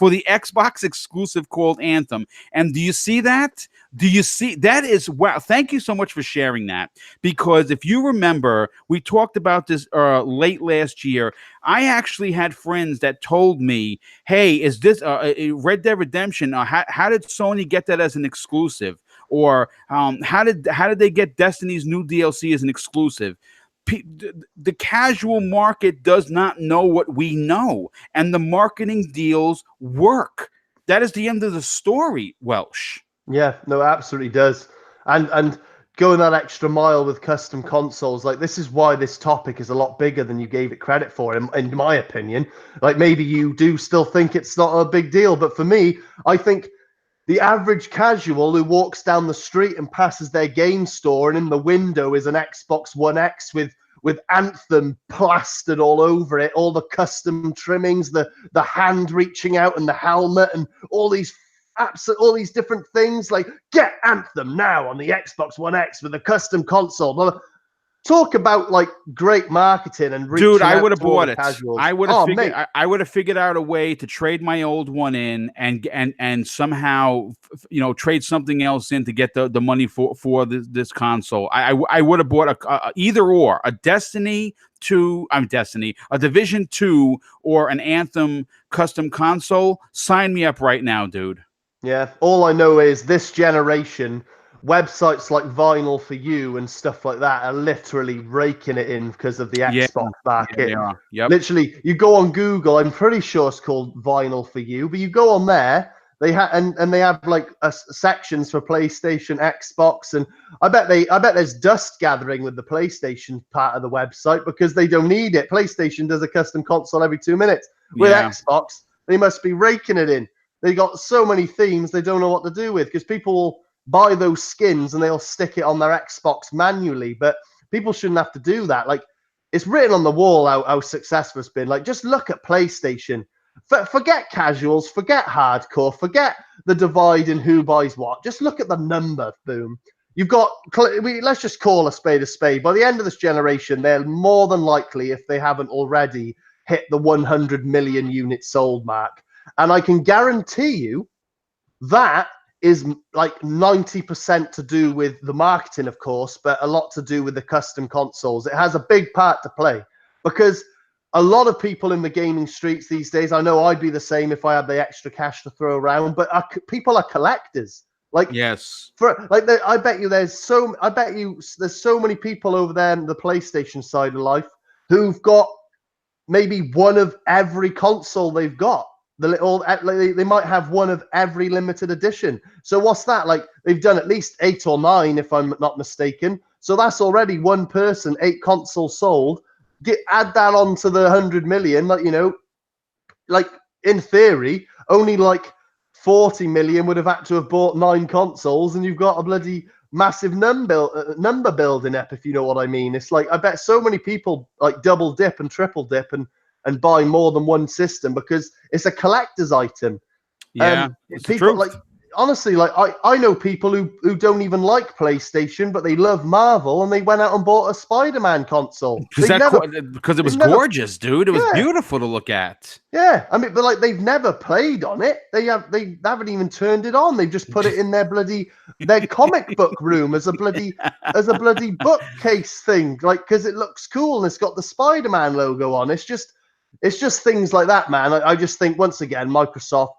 the Xbox exclusive called Anthem. And do you see that? Do you see that? Is wow. Thank you so much for sharing that, because if you remember, we talked about this late last year. I actually had friends that told me, hey, is this Red Dead Redemption? How did Sony get that as an exclusive? Or how did they get Destiny's new DLC as an exclusive? The casual market does not know what we know, and the marketing deals work. That is the end of the story, Welsh. Yeah, no, it absolutely does. And going that extra mile with custom consoles, like this is why this topic is a lot bigger than you gave it credit for, in my opinion. Like maybe you do still think it's not a big deal, but for me, I think the average casual who walks down the street and passes their game store and in the window is an Xbox One X with Anthem plastered all over it, all the custom trimmings, the hand reaching out and the helmet and all these different things, like get Anthem now on the Xbox One X with a custom console. Talk about like great marketing and dude, I would have bought it. I would have figured out a way to trade my old one in and somehow, you know, trade something else in to get the money for this console. I would have bought a either or a Division 2 or an Anthem custom console. Sign me up right now, dude. Yeah, all I know is this generation, websites like Vinyl for You and stuff like that are literally raking it in because of the Xbox market. Yeah, Literally, you go on Google, I'm pretty sure it's called Vinyl for You, but you go on there, They have and they have like sections for PlayStation, Xbox, and I bet there's dust gathering with the PlayStation part of the website because they don't need it. PlayStation does a custom console every 2 minutes. With Yeah. Xbox, they must be raking it in. They got so many themes they don't know what to do with because people will buy those skins and they'll stick it on their Xbox manually. But people shouldn't have to do that. Like, it's written on the wall how successful it's been. Like, just look at PlayStation. Forget casuals, forget hardcore, forget the divide in who buys what. Just look at the number, boom. You've got, let's just call a spade a spade. By the end of this generation, they're more than likely, if they haven't already, hit the 100 million units sold mark. And I can guarantee you that is like 90% to do with the marketing, of course, but a lot to do with the custom consoles. It has a big part to play because a lot of people in the gaming streets these days, I know I'd be the same if I had the extra cash to throw around, but people are collectors. Like, Yes. I bet you there's so many people over there in the PlayStation side of life who've got maybe one of every console they've got. They might have one of every limited edition. So what's that? Like, they've done at least 8 or 9, if I'm not mistaken. So that's already one person, 8 consoles sold. Add that on to the 100 million, like, like in theory, only like 40 million would have had to have bought 9 consoles, and you've got a bloody massive number building up, if you know what I mean. It's like, I bet so many people like double dip and triple dip and buy more than one system because it's a collector's item. Yeah, it's people the truth. like, honestly, like I know people who don't even like PlayStation, but they love Marvel, and they went out and bought a Spider-Man console. Because it was gorgeous, dude. It was beautiful to look at. Yeah, I mean, but like, they've never played on it. They haven't even turned it on. They've just put it in their comic book room as a bloody bookcase thing, like, because it looks cool and it's got the Spider-Man logo on. It's just things like that, man. I just think, once again, Microsoft,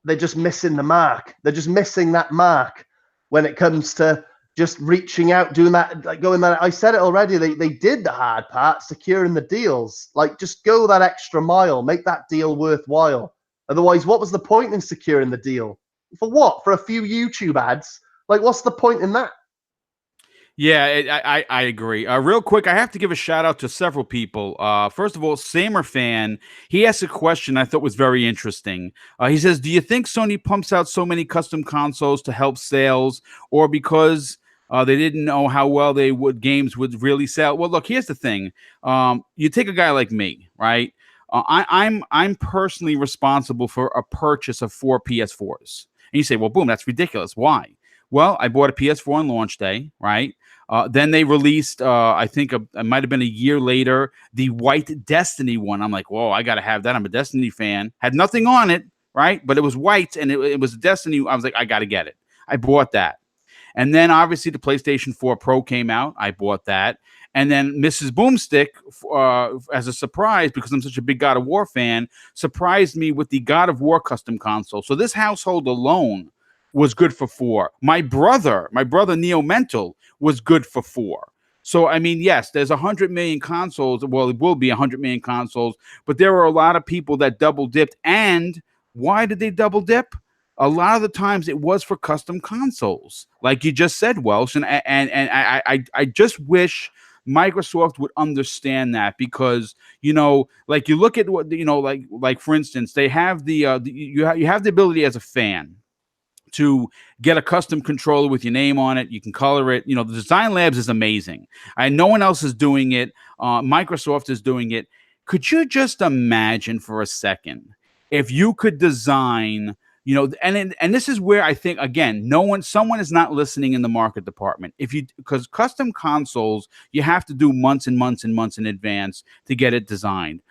they're just missing the mark. They're just missing that mark when it comes to just reaching out, doing that, like going that. I said it already. They did the hard part, securing the deals. Like, just go that extra mile, make that deal worthwhile. Otherwise, what was the point in securing the deal? For what? For a few YouTube ads? Like, what's the point in that? Yeah, I agree. Real quick, I have to give a shout out to several people. First of all, Samer Fan, he asked a question I thought was very interesting. He says, do you think Sony pumps out so many custom consoles to help sales, or because they didn't know how well games would really sell? Well, look, here's the thing. You take a guy like me, right? I'm personally responsible for a purchase of 4 PS4s. And you say, well, boom, that's ridiculous. Why? Well, I bought a PS4 on launch day, right? Then they released, I think it might have been a year later, the white Destiny one. I'm like, whoa, I got to have that. I'm a Destiny fan. Had nothing on it, right? But it was white, and it was Destiny. I was like, I got to get it. I bought that. And then, obviously, the PlayStation 4 Pro came out. I bought that. And then MrBooMStick, as a surprise, because I'm such a big God of War fan, surprised me with the God of War custom console. So this household alone was good for 4. My brother Neo Mental, was good for 4. So, I mean, yes, there's 100 million consoles. Well, it will be 100 million consoles, but there were a lot of people that double dipped. And why did they double dip? A lot of the times it was for custom consoles, like you just said, Welsh. And I just wish Microsoft would understand that, because, like, you look at what, like for instance, they have you have the ability as a fan to get a custom controller with your name on it. You can color it. The Design Labs is amazing. No one else is doing it. Microsoft is doing it. Could you just imagine for a second if you could design, and this is where I think, again, someone is not listening in the market department. Because custom consoles, you have to do months and months and months in advance to get it designed.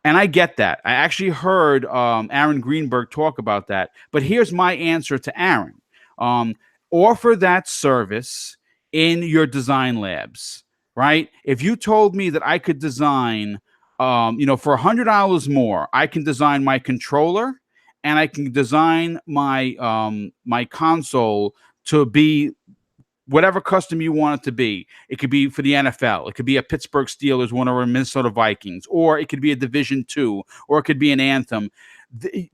And I get that. I actually heard Aaron Greenberg talk about that. But here's my answer to Aaron. Offer that service in your Design Labs, right? If you told me that I could design, for $100 more, I can design my controller and I can design my my console to be whatever custom you want it to be. It could be for the NFL. It could be a Pittsburgh Steelers one, or a Minnesota Vikings, or it could be a Division II, or it could be an Anthem.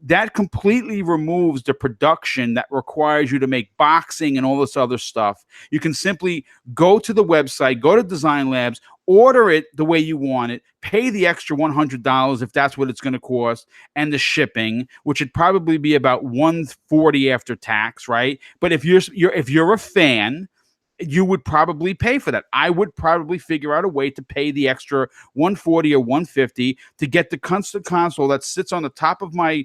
that completely removes the production that requires you to make boxing and all this other stuff. You can simply go to the website, go to Design Labs, order it the way you want it, pay the extra $100 if that's what it's going to cost, and the shipping, which would probably be about $140 after tax, right? But if you're a fan, you would probably pay for that. I would probably figure out a way to pay the extra $140 or $150 to get the custom console that sits on the top of my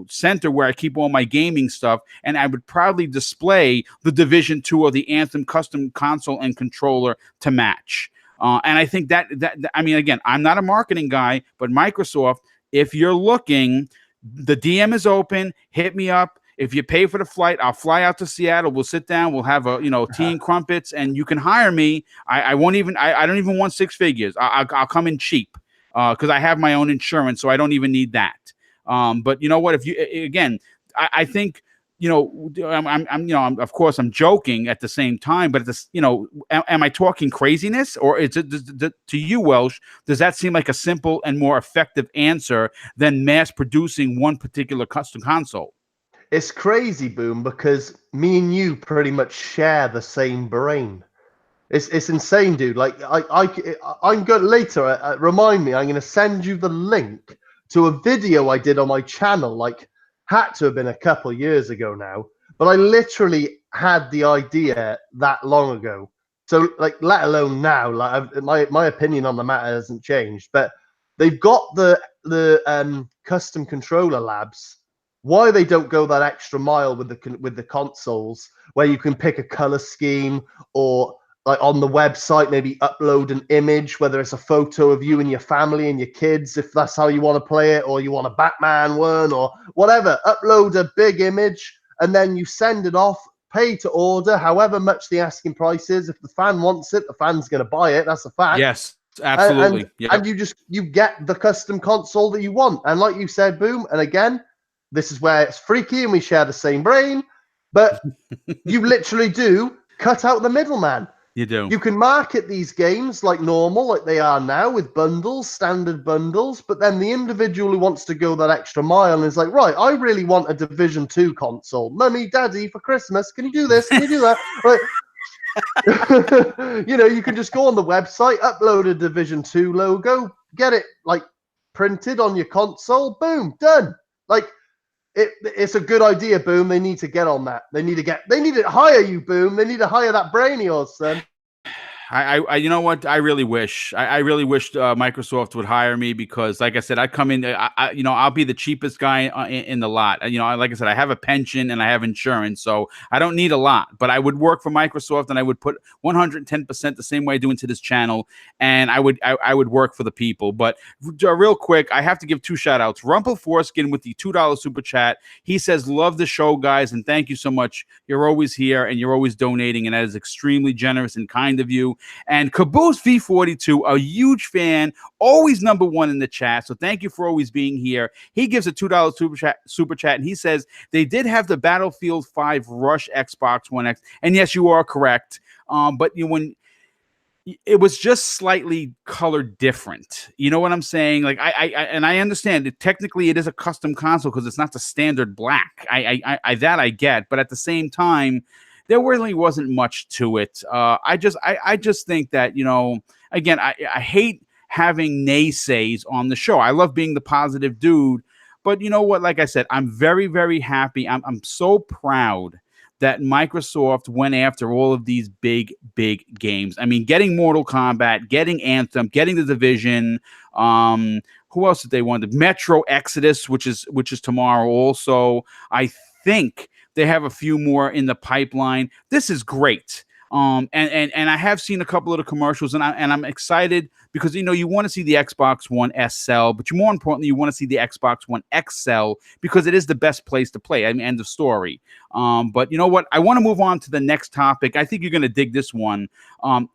center where I keep all my gaming stuff, and I would proudly display the Division 2 or the Anthem custom console and controller to match. And I think that I mean, again, I'm not a marketing guy, but Microsoft, if you're looking, the DM is open. Hit me up. If you pay for the flight, I'll fly out to Seattle. We'll sit down. We'll have a tea and crumpets, and you can hire me. I won't even. I don't even want six figures. I'll come in cheap because I have my own insurance, so I don't even need that. But you know what? If you again, I think I'm of course I'm joking at the same time, but this am I talking craziness, or is it to you, Welsh? Does that seem like a simple and more effective answer than mass producing one particular custom console? It's crazy, Boom, because me and you pretty much share the same brain. It's insane, dude. Like I'm going later. Remind me. I'm going to send you the link to a video I did on my channel. Like, had to have been a couple years ago now, but I literally had the idea that long ago. So, like, let alone now. Like, my opinion on the matter hasn't changed. But they've got the custom controller labs. Why they don't go that extra mile with the consoles, where you can pick a color scheme, or like on the website maybe upload an image, whether it's a photo of you and your family and your kids, if that's how you want to play it, or you want a Batman one or whatever. Upload a big image and then you send it off, pay to order, however much the asking price is. If the fan wants it, the fan's going to buy it. That's a fact. Yes, absolutely. And you get the custom console that you want. And like you said, Boom, and again, this is where it's freaky and we share the same brain, but you literally do cut out the middleman. You do. You can market these games like normal, like they are now, with bundles, standard bundles, but then the individual who wants to go that extra mile and is like, right, I really want a Division 2 console. Mummy, Daddy, for Christmas, can you do this? Can you do that? Right. You can just go on the website, upload a Division 2 logo, get it like printed on your console, boom, done. Like, it's a good idea, Boom. They need to get on that. They need to hire you, Boom. They need to hire that brain of yours, son. I you know what? I really wish Microsoft would hire me, because, like I said, I come in. I'll be the cheapest guy in the lot. Like I said, I have a pension and I have insurance, so I don't need a lot. But I would work for Microsoft, and I would put 110% the same way I do into this channel, and I would work for the people. But real quick, I have to give two shout outs. Rumple Foreskin with the $2 super chat. He says, "Love the show, guys, and thank you so much. You're always here and you're always donating, and that is extremely generous and kind of you." And Caboose V42, a huge fan, always number one in the chat. So thank you for always being here. He gives a $2 super chat, and he says they did have the Battlefield 5 Rush Xbox One X. And yes, you are correct. But when it was just slightly colored different. You know what I'm saying? Like I understand that technically it is a custom console because it's not the standard black. I get, but at the same time, there really wasn't much to it. I just think that, again, I hate having naysays on the show. I love being the positive dude, but you know what? Like I said, I'm very, very happy. I'm so proud that Microsoft went after all of these big games. I mean, getting Mortal Kombat, getting Anthem, getting The Division. Who else did they want? Metro Exodus, which is tomorrow also. I think they have a few more in the pipeline. This is great. And I have seen a couple of the commercials, and I'm excited because you want to see the Xbox One S sell, but more importantly, you want to see the Xbox One X sell because it is the best place to play. I mean, end of story. But you know what? I want to move on to the next topic. I think you're going to dig this one.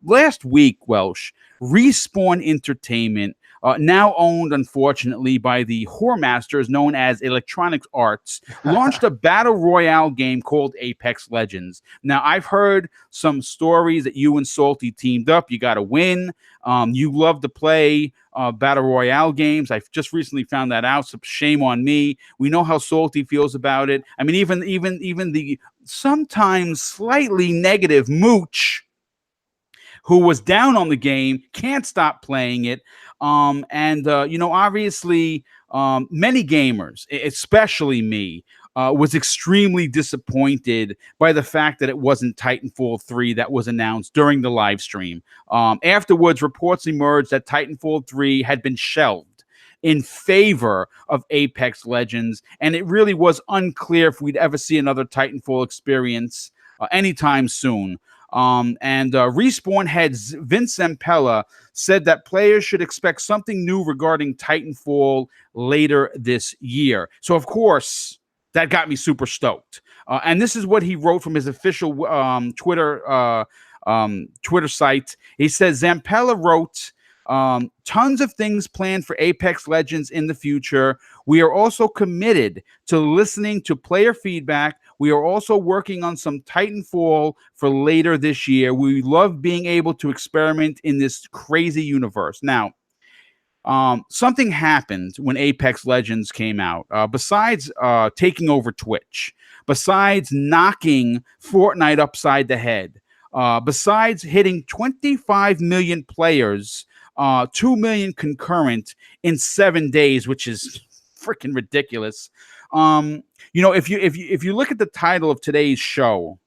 Last week, Welsh, Respawn Entertainment now owned, unfortunately, by the whoremasters known as Electronic Arts, launched a battle royale game called Apex Legends. Now, I've heard some stories that you and Salty teamed up. You got to win. You love to play battle royale games. I just recently found that out. So shame on me. We know how Salty feels about it. I mean, even the sometimes slightly negative Mooch, who was down on the game, can't stop playing it. Obviously, many gamers, especially me, was extremely disappointed by the fact that it wasn't Titanfall 3 that was announced during the live stream. Afterwards, reports emerged that Titanfall 3 had been shelved in favor of Apex Legends, and it really was unclear if we'd ever see another Titanfall experience anytime soon. Respawn head Vince Zampella said that players should expect something new regarding Titanfall later this year. So, of course, that got me super stoked. And this is what he wrote from his official Twitter site. He says Zampella wrote, tons of things planned for Apex Legends in the future. We are also committed to listening to player feedback. We are also working on some Titanfall for later this year. We love being able to experiment in this crazy universe. Now, something happened when Apex Legends came out. Besides taking over Twitch, besides knocking Fortnite upside the head, besides hitting 25 million players, 2 million concurrent in 7 days, which is freaking ridiculous. If you look at the title of today's show,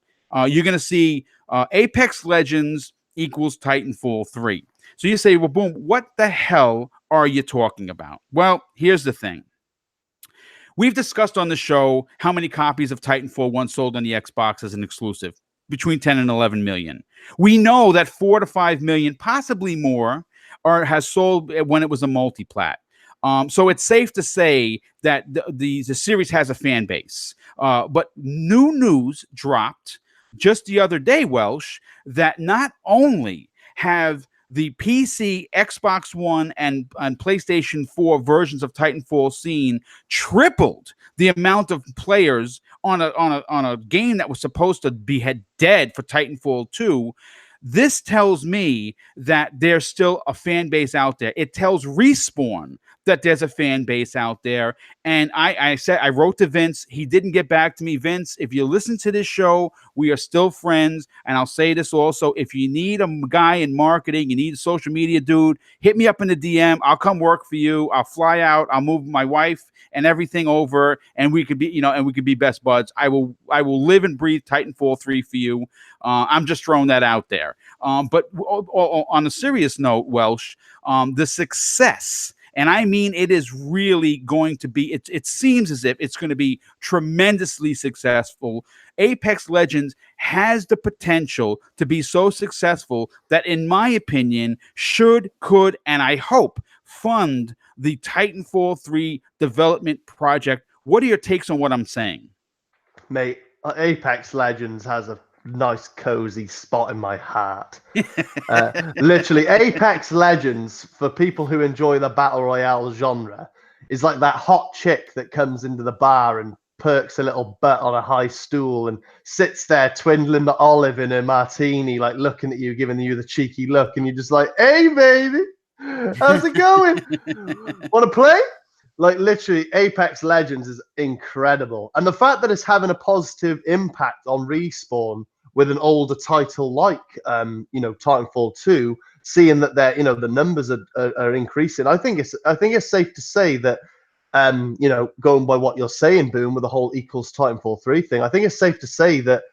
you're going to see Apex Legends equals Titanfall 3. So you say, well, Boom, what the hell are you talking about? Well, here's the thing. We've discussed on the show how many copies of Titanfall 1 sold on the Xbox as an exclusive, between 10 and 11 million. We know that 4 to 5 million, possibly more, has sold when it was a multi-plat. So it's safe to say that the series has a fan base. But new news dropped just the other day, Welsh, that not only have the PC, Xbox One, and PlayStation 4 versions of Titanfall seen tripled the amount of players on a game that was supposed to be dead for Titanfall 2. This tells me that there's still a fan base out there. It tells Respawn that there's a fan base out there. And I wrote to Vince. He didn't get back to me. Vince, if you listen to this show, we are still friends. And I'll say this also, if you need a guy in marketing, you need a social media dude, hit me up in the DM. I'll come work for you. I'll fly out. I'll move my wife and everything over, and we could be best buds. I will live and breathe Titanfall 3 for you. I'm just throwing that out there. But on a serious note, Welsh, the success, and I mean it is really going to be, it seems as if it's going to be tremendously successful. Apex Legends has the potential to be so successful that, in my opinion, could, and I hope, fund the Titanfall 3 development project. What are your takes on what I'm saying? Mate, Apex Legends has a nice cozy spot in my heart. Literally, Apex Legends, for people who enjoy the battle royale genre, is like that hot chick that comes into the bar and perks a little butt on a high stool and sits there twiddling the olive in a martini, like looking at you, giving you the cheeky look, and you're just like, hey baby, how's it going? Want to play? Like, literally, Apex Legends is incredible. And the fact that it's having a positive impact on Respawn with an older title like, Titanfall 2, seeing that the numbers are increasing, I think it's safe to say that, going by what you're saying, Boom, with the whole equals Titanfall 3 thing, I think it's safe to say that,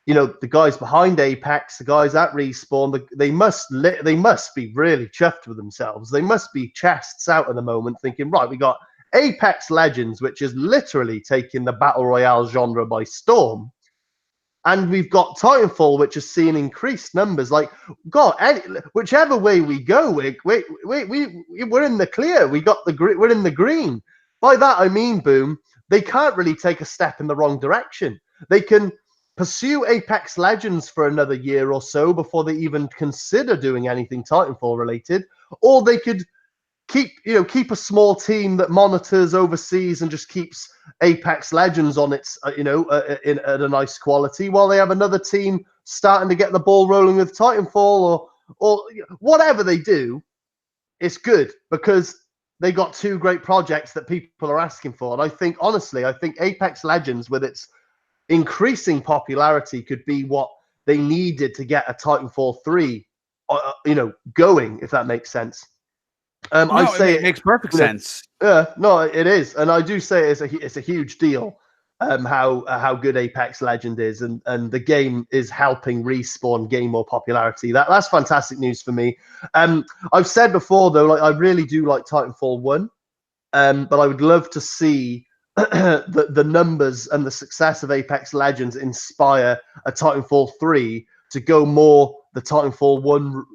the guys behind Apex, the guys at Respawn, they must be really chuffed with themselves. They must be chests out at the moment thinking, right, we got Apex Legends, which is literally taking the battle royale genre by storm, and we've got Titanfall, which is seeing increased numbers. Like, God, whichever way we go, we're in the clear. We're in the green. By that I mean, Boom, they can't really take a step in the wrong direction. They can pursue Apex Legends for another year or so before they even consider doing anything Titanfall related, or they could keep a small team that monitors overseas and just keeps Apex Legends on its at a nice quality, while they have another team starting to get the ball rolling with Titanfall or whatever they do. It's good because they got two great projects that people are asking for. And I think, honestly, Apex Legends, with its increasing popularity, could be what they needed to get a Titanfall 3, going, if that makes sense. No, I say it makes perfect sense. no, it is, and I do say it's a huge deal. How good Apex Legend is, and the game is helping Respawn gain more popularity. That's fantastic news for me. I've said before though, like I really do like Titanfall 1, but I would love to see the numbers and the success of Apex Legends inspire a Titanfall 3 to go more the Titanfall 1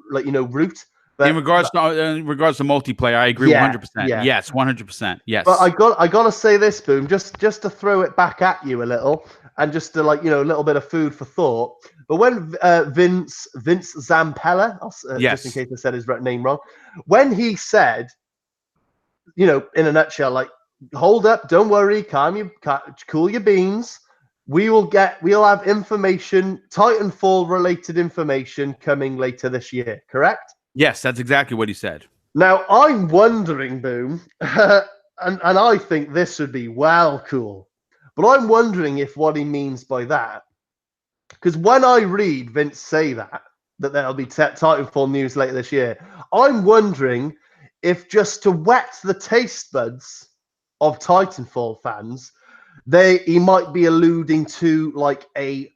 route. But, in regards to multiplayer, I agree 100%. Yeah. Yes, 100%. Yes. But I gotta say this, Boom, just to throw it back at you a little, and just to a little bit of food for thought. But when Vince Zampella, Yes. just in case I said his name wrong, when he said, in a nutshell, like, hold up, don't worry, cool your beans. We'll have information, Titanfall related information coming later this year, correct? Yes, that's exactly what he said. Now, I'm wondering, Boom, and I think this would be well cool, but I'm wondering if what he means by that, because when I read Vince say that there'll be Titanfall news later this year, I'm wondering if, just to whet the taste buds of Titanfall fans, he might be alluding to like a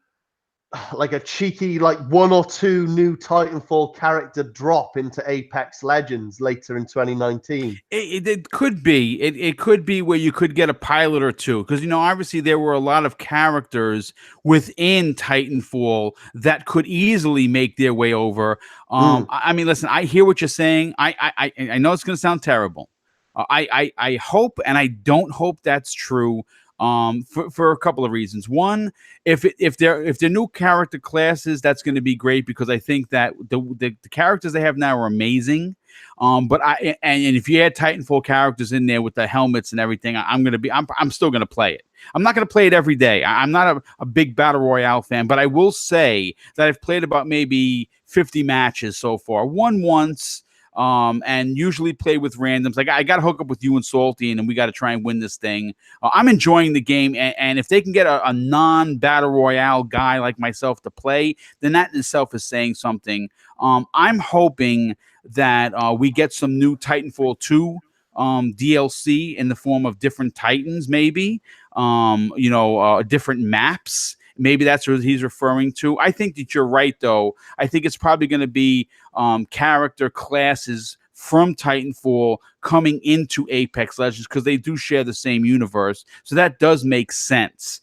cheeky one or two new Titanfall character drop into Apex Legends later in 2019. It could be. It could be where you could get a pilot or two, because obviously there were a lot of characters within Titanfall that could easily make their way over. I mean, listen, I hear what you're saying. I know it's going to sound terrible. I hope, and I don't hope that's true. For a couple of reasons. One, if they're new character classes, that's going to be great, because I think that the characters they have now are amazing. But and if you add Titanfall characters in there with the helmets and everything, I'm still gonna play it. I'm not gonna play it every day. I'm not a big battle royale fan, but I will say that I've played about maybe 50 matches so far. Won once. And usually play with randoms. Like, I got to hook up with you and Salty, and we got to try and win this thing. I'm enjoying the game, and if they can get a non-battle royale guy like myself to play, then that in itself is saying something. I'm hoping that we get some new Titanfall 2 DLC in the form of different Titans, maybe, different maps. Maybe that's what he's referring to. I think that you're right, though. I think it's probably going to be character classes from Titanfall coming into Apex Legends, because they do share the same universe. So that does make sense.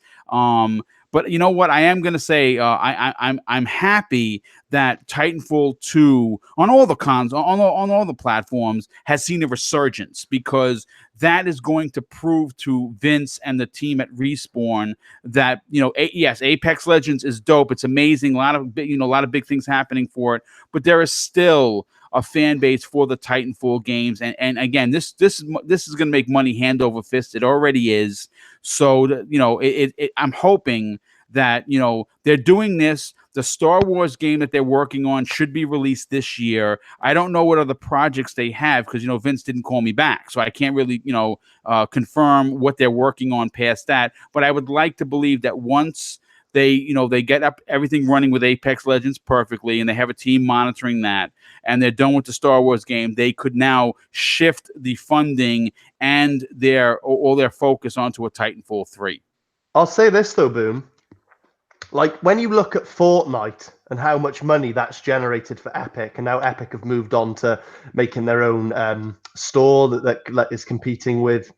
But you know what? I am going to say I'm happy that Titanfall 2 on all the on all the platforms has seen a resurgence, because that is going to prove to Vince and the team at Respawn that yes, Apex Legends is dope. It's amazing. A lot of big things happening for it, but there is still a fan base for the Titanfall games, and again, this is going to make money hand over fist. It already is. So I'm hoping that they're doing this. The Star Wars game that they're working on should be released this year. I don't know what other projects they have, because Vince didn't call me back, so I can't really confirm what they're working on past that. But I would like to believe that once they get up everything running with Apex Legends perfectly, and they have a team monitoring that, and they're done with the Star Wars game, they could now shift the funding and all their focus onto a Titanfall 3. I'll say this though, Boom. Like, when you look at Fortnite and how much money that's generated for Epic, and now Epic have moved on to making their own store that is competing with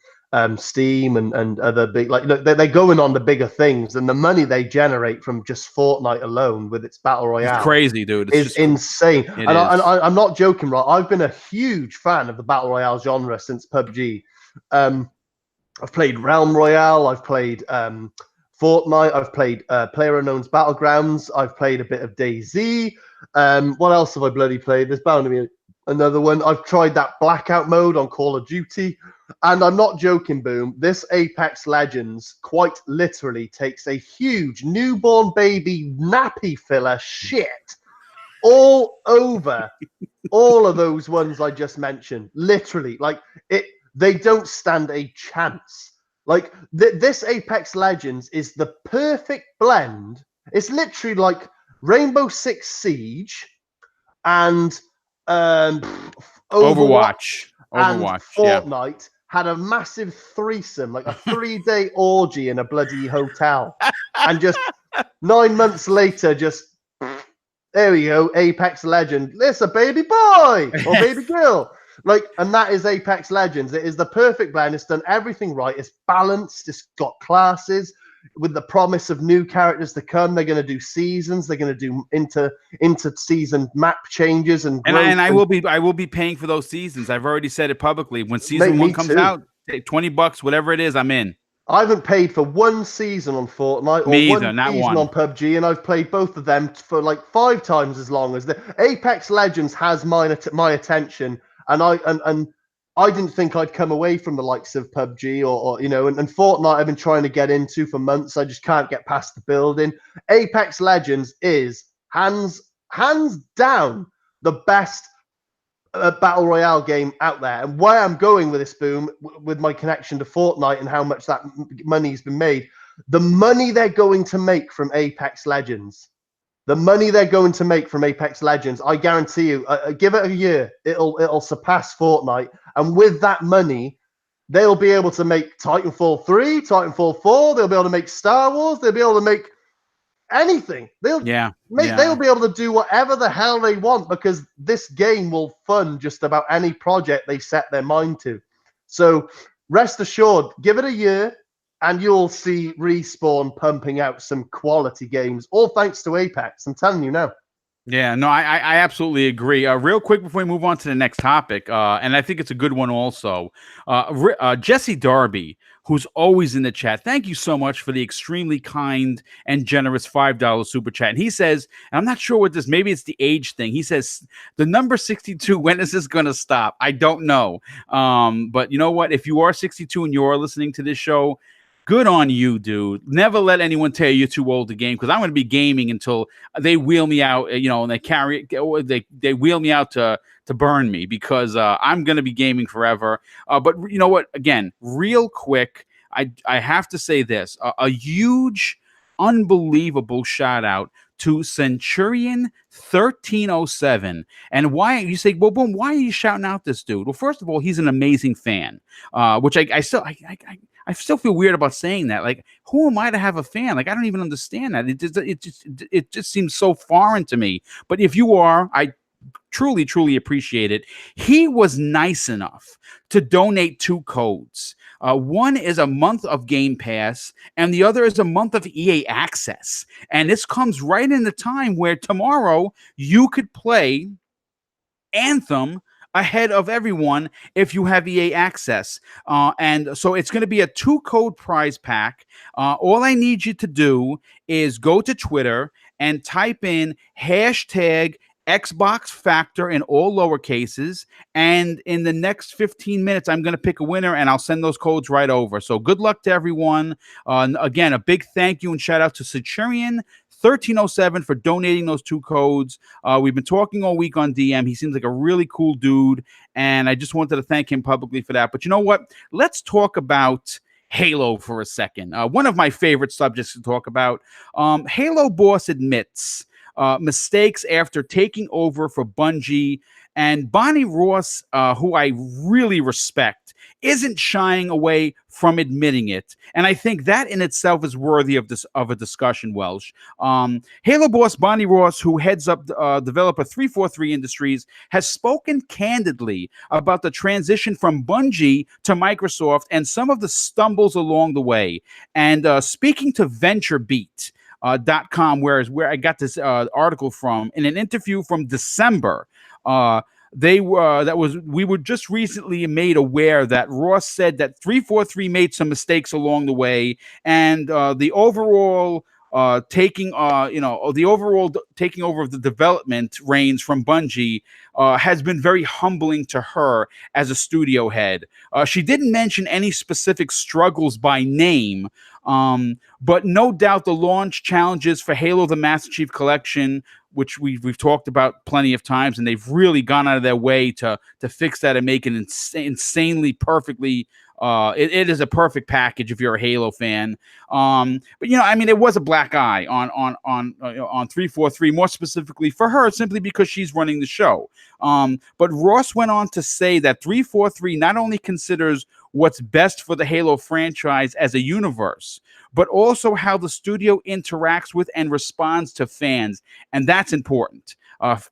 Steam and other big, they're going on the bigger things, and the money they generate from just Fortnite alone with its battle royale, it's crazy, dude. It's insane. I'm not joking, right? I've been a huge fan of the battle royale genre since PUBG. I've played Realm Royale. I've played Fortnite. I've played PlayerUnknown's Battlegrounds. I've played a bit of DayZ. What else have I bloody played? There's bound to be another one. I've tried that blackout mode on Call of Duty. And I'm not joking, Boom. This Apex Legends quite literally takes a huge newborn baby nappy filler shit all over all of those ones I just mentioned. Literally, like they don't stand a chance. Like this Apex Legends is the perfect blend. It's literally like Rainbow Six Siege and Overwatch, and yeah. Fortnite had a massive threesome, like a 3-day orgy in a bloody hotel. And just 9 months later, just there we go, Apex Legend. It's a baby boy or baby girl. Like, and that is Apex Legends. It is the perfect blend. It's done everything right. It's balanced. It's got classes with the promise of new characters to come. They're going to do seasons. They're going to do inter-season map changes and I will be paying for those seasons. I've already said it publicly. When season one comes out, $20, whatever it is, I'm in. I haven't paid for one season on Fortnite or one season on PUBG, and I've played both of them for like 5 times as long as the Apex Legends has my attention, and I didn't think I'd come away from the likes of PUBG or you know, and Fortnite I've been trying to get into for months. I just can't get past the building. Apex Legends is hands down the best battle royale game out there. And where I'm going with this, Boom, with my connection to Fortnite and how much that money's been made, the money they're going to make from Apex Legends, I guarantee you, give it a year, it'll surpass Fortnite. And with that money, they'll be able to make Titanfall 3, Titanfall 4, they'll be able to make Star Wars, they'll be able to make anything. They'll be able to do whatever the hell they want, because this game will fund just about any project they set their mind to. So rest assured, give it a year and you'll see Respawn pumping out some quality games, all thanks to Apex. I'm telling you now. Yeah, no, I absolutely agree. Real quick before we move on to the next topic, and I think it's a good one also. Jesse Darby, who's always in the chat, thank you so much for the extremely kind and generous $5 super chat. And he says, and I'm not sure what this, maybe it's the age thing. He says, the number 62, when is this going to stop? I don't know. But you know what? If you are 62 and you are listening to this show, good on you, dude. Never let anyone tell you you're too old to game, because I'm going to be gaming until they wheel me out, you know, and they wheel me out to burn me, because I'm going to be gaming forever. But you know what? Again, real quick, I have to say this. A huge, unbelievable shout out to Centurion 1307. And why you say, well, Boom, why are you shouting out this dude? Well, first of all, he's an amazing fan, which I still feel weird about saying that. Like, who am I to have a fan? Like, I don't even understand that. It just seems so foreign to me. But if you are, I truly, truly appreciate it. He was nice enough to donate 2 codes. One is a month of Game Pass, and the other is a month of EA Access. And this comes right in the time where tomorrow you could play Anthem ahead of everyone if you have EA Access. And so it's going to be a 2-code prize pack. All I need you to do is go to Twitter and type in hashtag Xbox Factor in all lowercases, and in the next 15 minutes I'm going to pick a winner and I'll send those codes right over. So good luck to everyone. Again, a big thank you and shout out to Centurion 1307 for donating those 2 codes. We've been talking all week on DM. He seems like a really cool dude, and I just wanted to thank him publicly for that. But you know what? Let's talk about Halo for a second. One of my favorite subjects to talk about. Halo boss admits mistakes after taking over for Bungie, and Bonnie Ross, who I really respect, isn't shying away from admitting it. And I think that in itself is worthy of a discussion, Welsh. Halo boss Bonnie Ross, who heads up developer 343 Industries, has spoken candidly about the transition from Bungie to Microsoft and some of the stumbles along the way. And speaking to VentureBeat, .com, where I got this article from, in an interview from December, we were just recently made aware that Ross said that 343 made some mistakes along the way, and the overall taking the overall taking over of the development reins from Bungie has been very humbling to her as a studio head. She didn't mention any specific struggles by name, but no doubt the launch challenges for Halo the Master Chief Collection, which we've talked about plenty of times, and they've really gone out of their way to fix that and make it insanely perfectly. It is a perfect package if you're a Halo fan. But I mean, it was a black eye on 343, more specifically for her, simply because she's running the show. But Ross went on to say that 343 not only considers what's best for the Halo franchise as a universe, but also how the studio interacts with and responds to fans, and that's important.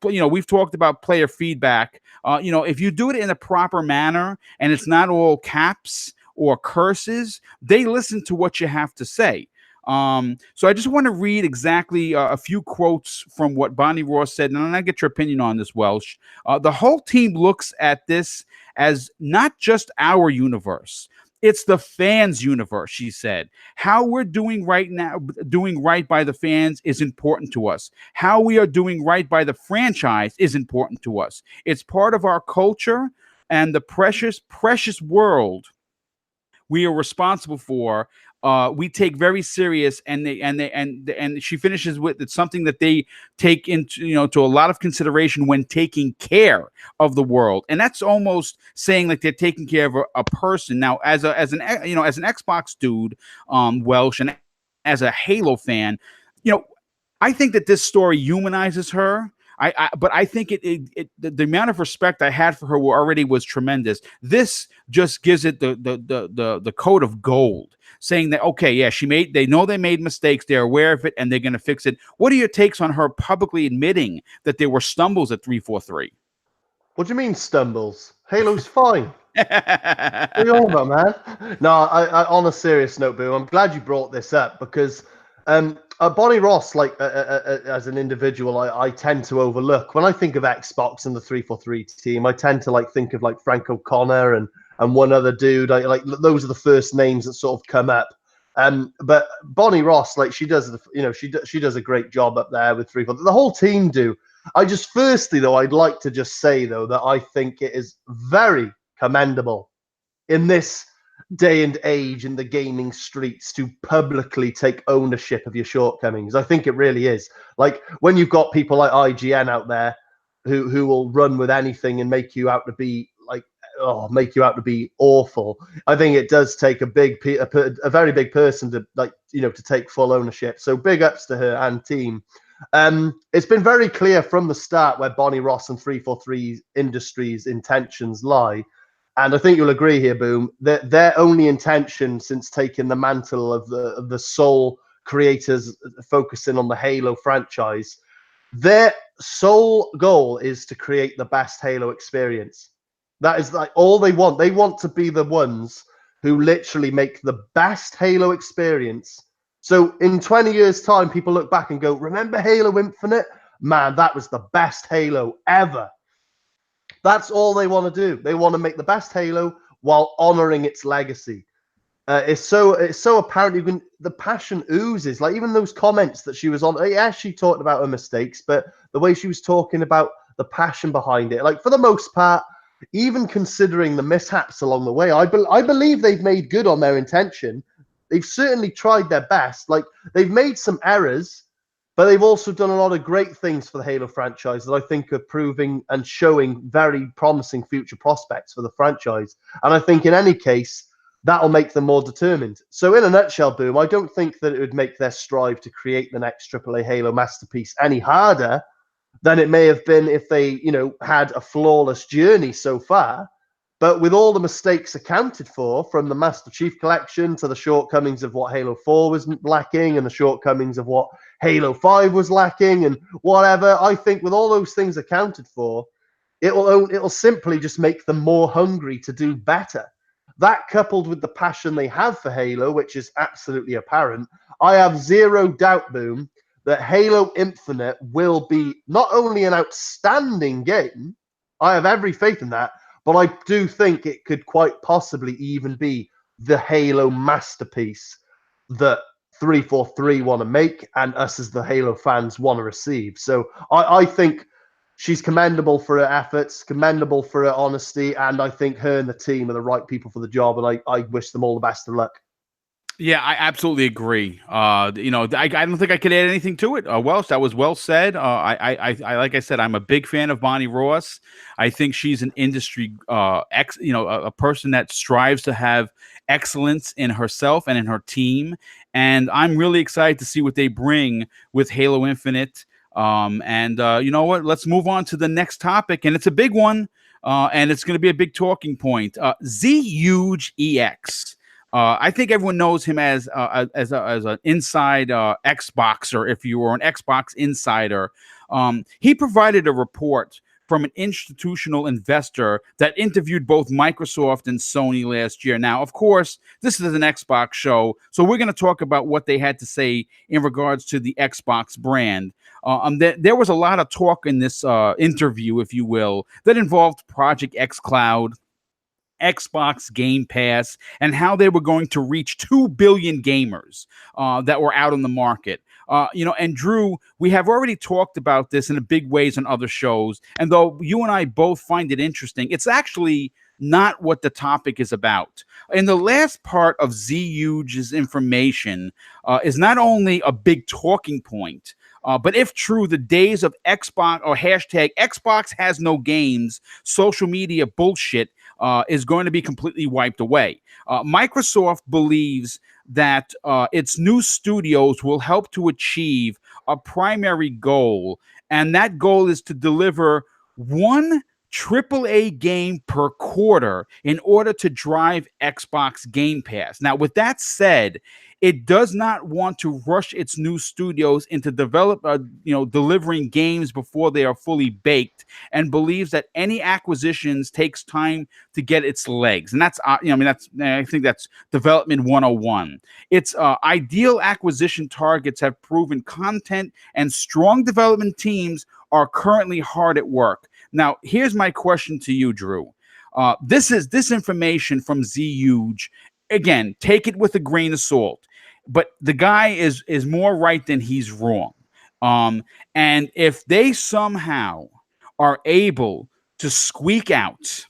We've talked about player feedback. If you do it in a proper manner and it's not all caps or curses, they listen to what you have to say. So I just want to read exactly a few quotes from what Bonnie Ross said, and I get your opinion on this, Welsh. The whole team looks at this as not just our universe. It's the fans' universe, she said. How we're doing right now, doing right by the fans is important to us. How we are doing right by the franchise is important to us. It's part of our culture and the precious, precious world we are responsible for. We take very serious, and she finishes with, it's something that they take into to a lot of consideration when taking care of the world, and that's almost saying like they're taking care of a person. Now, as an Xbox dude, Welsh, and as a Halo fan, you know, I think that this story humanizes her. But I think the amount of respect I had for her already was tremendous. This just gives it the coat of gold, saying that okay, yeah, they know they made mistakes, they're aware of it, and they're going to fix it. What are your takes on her publicly admitting that there were stumbles at 343? What do you mean stumbles? Halo's fine. What are you on about, man? No, I on a serious note, Boo, I'm glad you brought this up because Bonnie Ross, as an individual, I tend to overlook. When I think of Xbox and the 343 team, I tend to think of Frank O'Connor and one other dude. Those are the first names that sort of come up. But Bonnie Ross, she does she does a great job up there with 343. The whole team do. Firstly though, I'd like to just say though that I think it is very commendable in this day and age in the gaming streets to publicly take ownership of your shortcomings. I think it really is. When you've got people like IGN out there who will run with anything and make you out to be awful. I think it does take a very big person to to take full ownership. So big ups to her and team. It's been very clear from the start where Bonnie Ross and 343 Industries' intentions lie. And I think you'll agree here, Boom, that their only intention since taking the mantle of the sole creators focusing on the Halo franchise, their sole goal is to create the best Halo experience. That is all they want. They want to be the ones who literally make the best Halo experience. So in 20 years' time, people look back and go, remember Halo Infinite? Man, that was the best Halo ever. That's all they want to do. They want to make the best Halo while honoring its legacy. It's so apparent. The passion oozes. Even those comments that she was on. Yeah, she talked about her mistakes, but the way she was talking about the passion behind it, for the most part, even considering the mishaps along the way, I believe they've made good on their intention. They've certainly tried their best. They've made some errors, but they've also done a lot of great things for the Halo franchise that I think are proving and showing very promising future prospects for the franchise. And I think in any case, that'll make them more determined. So in a nutshell, Boom, I don't think that it would make their strive to create the next AAA Halo masterpiece any harder than it may have been if they, had a flawless journey so far. But with all the mistakes accounted for, from the Master Chief Collection to the shortcomings of what Halo 4 was lacking and the shortcomings of what Halo 5 was lacking and whatever, I think with all those things accounted for, it'll simply just make them more hungry to do better. That coupled with the passion they have for Halo, which is absolutely apparent, I have zero doubt, Boom, that Halo Infinite will be not only an outstanding game, I have every faith in that, but I do think it could quite possibly even be the Halo masterpiece that 343 want to make, and us as the Halo fans want to receive. So I think she's commendable for her efforts, commendable for her honesty, and I think her and the team are the right people for the job, and I wish them all the best of luck. Yeah, I absolutely agree. I don't think I could add anything to it. Welsh, that was well said. Like I said, I'm a big fan of Bonnie Ross. I think she's an industry, a person that strives to have excellence in herself and in her team. And I'm really excited to see what they bring with Halo Infinite. You know what? Let's move on to the next topic, and it's a big one, and it's going to be a big talking point. Z Huge EX. I think everyone knows him as an inside Xboxer. If you were an Xbox insider, he provided a report from an institutional investor that interviewed both Microsoft and Sony last year. Now, of course, this is an Xbox show, so we're going to talk about what they had to say in regards to the Xbox brand. There was a lot of talk in this interview, if you will, that involved Project X Cloud, Xbox Game Pass, and how they were going to reach 2 billion gamers that were out on the market. And Drew, we have already talked about this in a big ways on other shows. And though you and I both find it interesting, it's actually not what the topic is about. In the last part of Z Huge's information is not only a big talking point, but if true, the days of Xbox or hashtag Xbox has no games, social media bullshit is going to be completely wiped away. Microsoft believes that its new studios will help to achieve a primary goal, and that goal is to deliver one AAA game per quarter in order to drive Xbox Game Pass. Now, with that said, it does not want to rush its new studios into delivering games before they are fully baked, and believes that any acquisitions takes time to get its legs. And that's, I think that's development 101. Its ideal acquisition targets have proven content, and strong development teams are currently hard at work. Now, here's my question to you, Drew. This information from Z Huge. Again, take it with a grain of salt. But the guy is more right than he's wrong. And if they somehow are able to squeak out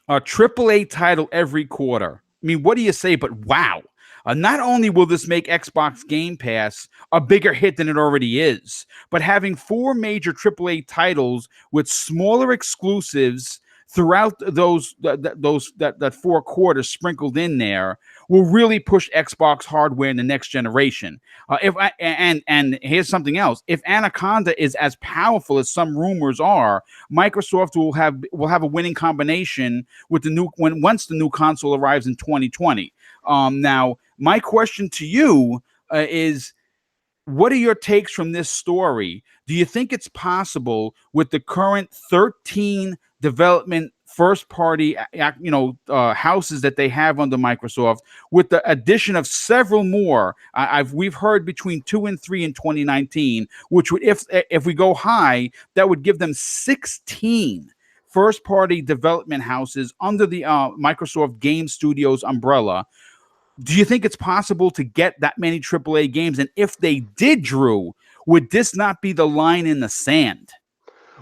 a AAA title every quarter, I mean, what do you say? But wow. Not only will this make Xbox Game Pass a bigger hit than it already is, but having 4 major AAA titles with smaller exclusives throughout that 4 quarters sprinkled in there will really push Xbox hardware in the next generation. And here's something else: if Anaconda is as powerful as some rumors are, Microsoft will have a winning combination with once the new console arrives in 2020. Now, my question to you is, what are your takes from this story? Do you think it's possible with the current 13 development first party houses that they have under Microsoft, with the addition of several more? We've heard between 2 and 3 in 2019, which would, if we go high, that would give them 16 first party development houses under the Microsoft Game Studios umbrella. Do you think it's possible to get that many AAA games? And if they did, Drew, would this not be the line in the sand?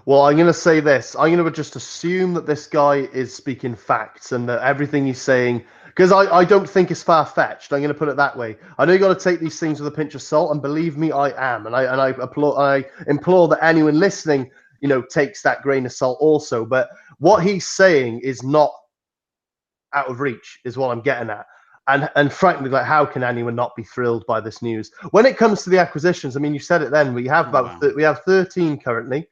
Well, I'm going to say this. I'm going to just assume that this guy is speaking facts and that everything he's saying, because I don't think it's far-fetched. I'm going to put it that way. I know you got to take these things with a pinch of salt, and believe me, I am. And I implore that anyone listening, takes that grain of salt also. But what he's saying is not out of reach, is what I'm getting at. And frankly, like, how can anyone not be thrilled by this news? When it comes to the acquisitions, I mean, you said it then. We have we have 13 currently,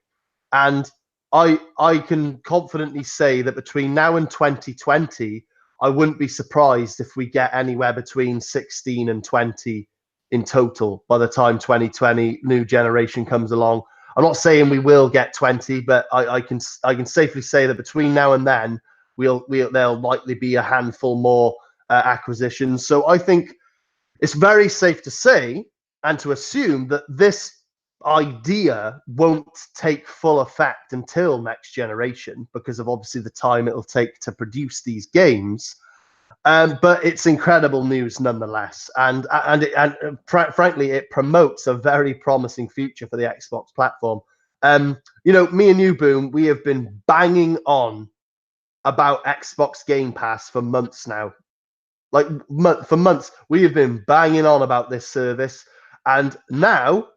and I can confidently say that between now and 2020, I wouldn't be surprised if we get anywhere between 16 and 20 in total by the time 2020 new generation comes along. I'm not saying we will get 20, but I can safely say that between now and then, there'll likely be a handful more acquisitions. So I think it's very safe to say and to assume that this idea won't take full effect until next generation, because of obviously the time it'll take to produce these games. But it's incredible news nonetheless, and frankly, it promotes a very promising future for the Xbox platform. Me and you, Boom, we have been banging on about Xbox Game Pass for months now. Like for months, we have been banging on about this service, and now,